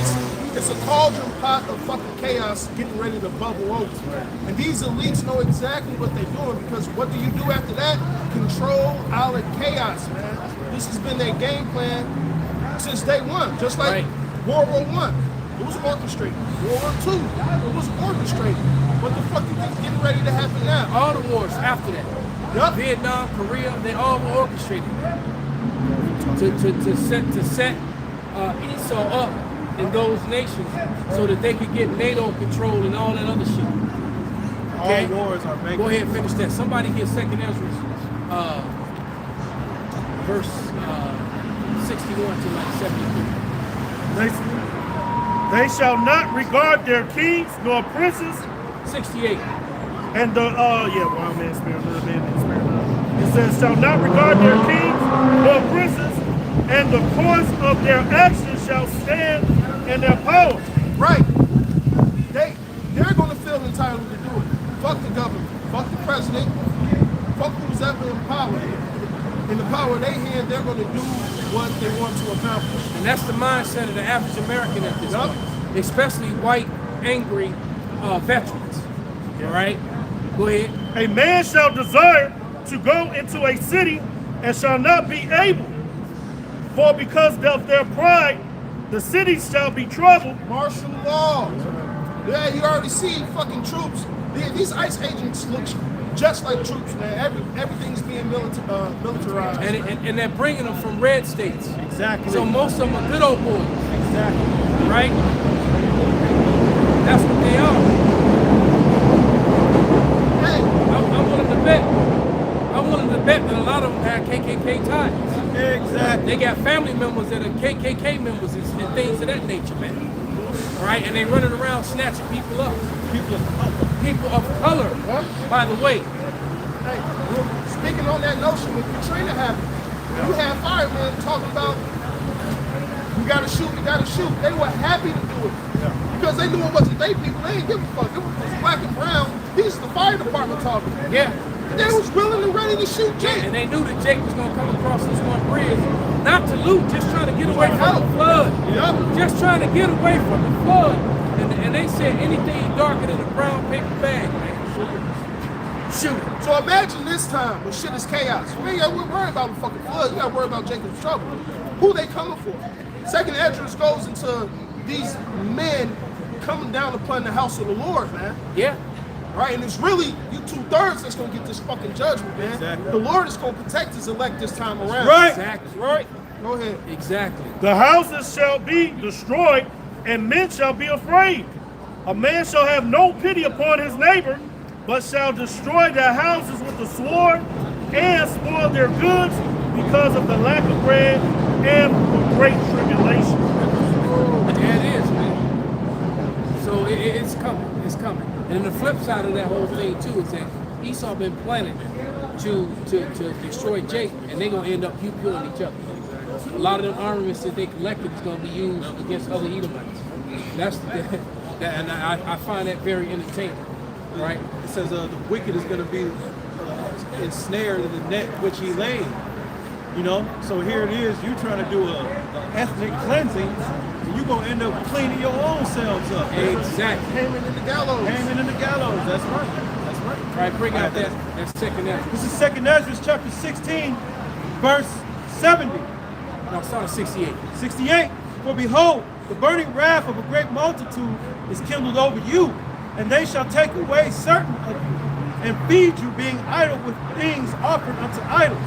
it's a cauldron pot of fucking chaos getting ready to bubble over. And these elites know exactly what they're doing, because what do you do after that? Control our chaos, man. This has been their game plan since day one, just like World War I. It was orchestrated. World War II, it was orchestrated. What the fuck do you think is getting ready to happen now? All the wars after that. Yep. Vietnam, Korea, they all were orchestrated to set Esau up in those nations so that they could get NATO control and all that other shit. Okay? All wars are making. Go ahead and finish that. Somebody get 2nd Esdras, verse 61 to like 73. They shall not regard their kings nor princes. 68. And wild man, spirit, little man, spirit. It says, shall not regard their kings nor princes, and the course of their actions shall stand in their power. Right. They're going to feel entitled to do it. Fuck the government. Fuck the president. Fuck who's ever in power. In the power they hand, they're going to do what they want to accomplish. And that's the mindset of the average American at this point, especially white, angry veterans. All right? Go ahead. A man shall desire to go into a city and shall not be able, for because of their pride, the city shall be troubled. Martial law. Yeah, you already see fucking troops. These ICE agents look just like troops, man. Everything's being militarized. And they're bringing them from red states. Exactly. So most of them are good old boys. Exactly. Right? That's what they are. Hey, I'm willing to bet. I'm willing to bet that a lot of them have KKK ties. Exactly. They got family members that are KKK members and things of that nature, man. All right, and they running around snatching people up. People of color. People of color, by the way. hey, well, speaking on that notion, when Katrina happened, you had firemen talking about we gotta shoot. They were happy to do it because they knew it wasn't they people. They didn't give a fuck. It was black and brown. These the fire department talking. Yeah. They was willing and ready to shoot Jake. And they knew that Jake was gonna come across this one bridge, not to loot, just trying to get away from the flood. Yep. Just trying to get away from the flood. And they said anything darker than a brown paper bag, man. Shoot it. So imagine this time when shit is chaos. We ain't gotta worry about the fucking flood. You gotta worry about Jacob's trouble. Who they coming for? Second Esdras goes into these men coming down upon the house of the Lord, man. Yeah. Right, and it's really you 2/3 that's gonna get this fucking judgment, man. Exactly. The Lord is gonna protect his elect this time around. Right. Exactly. Right. Go ahead. Exactly. The houses shall be destroyed, and men shall be afraid. A man shall have no pity upon his neighbor, but shall destroy their houses with the sword, and spoil their goods because of the lack of bread and for great tribulation. Yeah, it is, man. So it's coming. It's coming. And the flip side of that whole thing too is that Esau been planning to destroy Jake, and they're gonna end up killing each other. A lot of them armaments that they collected is gonna be used against other Edomites. That's and I find that very entertaining. Right? It says the wicked is going to be ensnared in the net which he laid. You know, so here it is. You trying to do a ethnic cleansing, and you gonna end up cleaning your own selves up. Exactly. Hanging in the gallows. Hanging in the gallows. That's right. That's right. All right, bring out that second Esdras. This is Second Esdras chapter 16, verse 70. No, start at 68. 68. For behold, the burning wrath of a great multitude is kindled over you, and they shall take away certain of you, and feed you, being idle with things offered unto idols.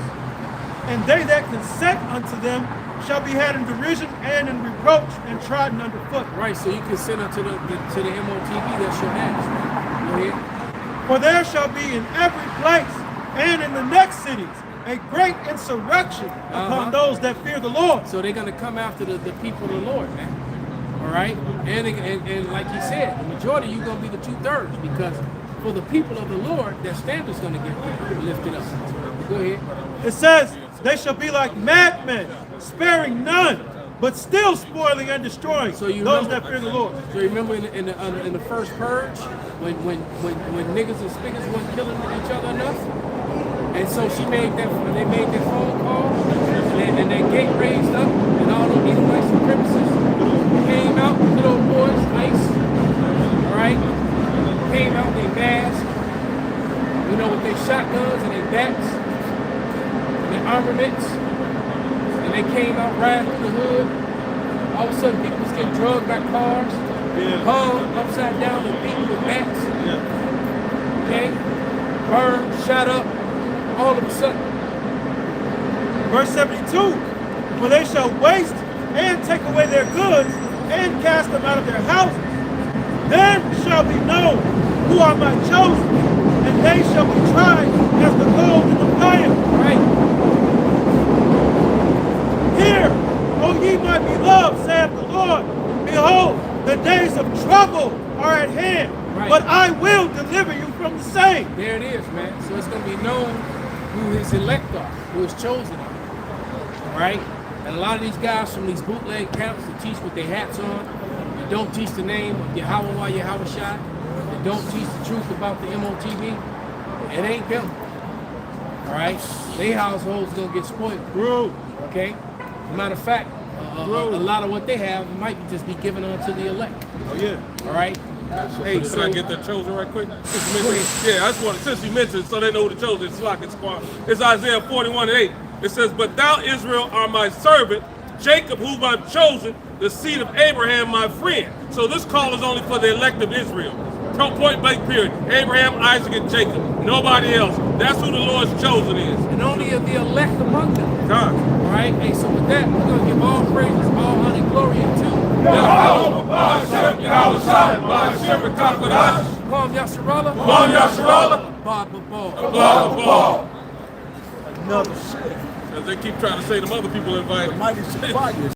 And they that consent unto them shall be had in derision and in reproach and trodden underfoot. Right, so you consent unto the MOTV, that's your ass. Go ahead. For there shall be in every place and in the next cities a great insurrection upon those that fear the Lord. So they're going to come after the people of the Lord, man. All right? And like you said, the majority you're going to be the 2/3, because for the people of the Lord, their standard's going to get lifted up. Go ahead. It says, they shall be like madmen, sparing none, but still spoiling and destroying those that fear the Lord. So you remember in the first purge, when niggas and spiggers weren't killing each other enough? And so they made that phone call, and that gate raised up, and all those Edomite supremacists came out, little boys, ice, all right? Came out, they masked, you know, with their shotguns and their bats, and their armaments, and they came out riding through the hood. All of a sudden, people was getting drugged by cars, hung upside down and beaten with bats, okay? Burned, shot up, all of a sudden. Verse 72, for they shall waste and take away their goods and cast them out of their houses. Then shall be known who are my chosen, and they shall be tried as the gold in the fire. Right. Hear, O ye my beloved, saith the Lord, behold, the days of trouble are at hand, but I will deliver you from the same. There it is, man. So it's going to be known who his elect are, who his chosen are. Right? And a lot of these guys from these bootleg camps that teach with their hats on, that don't teach the name of Yahweh Yahushua, that don't teach the truth about the MOTV, it ain't them. All right? Their household's going to get spoiled. Bro. Okay? Matter of fact, a lot of what they have might just be given unto the elect. Oh, yeah. All right? Hey, can I get that chosen right quick? Yeah, I just want to, since you mentioned it, so they know who the chosen is, Slock and Squad. It's Isaiah 41:8. It says, but thou, Israel, are my servant, Jacob, whom I've chosen, the seed of Abraham, my friend. So this call is only for the elect of Israel. Point blank period. Abraham, Isaac, and Jacob. Nobody else. That's who the Lord's chosen is. And only of the elect among them. God. All right? Hey, so with that, we're going to give all praises, all honor, and glory to Kwam Yasharallah. Kwam Yasharallah. Bob Babal. Bob Babal. Another shit. As they keep trying to say them other people invited. Mighty Shafaya.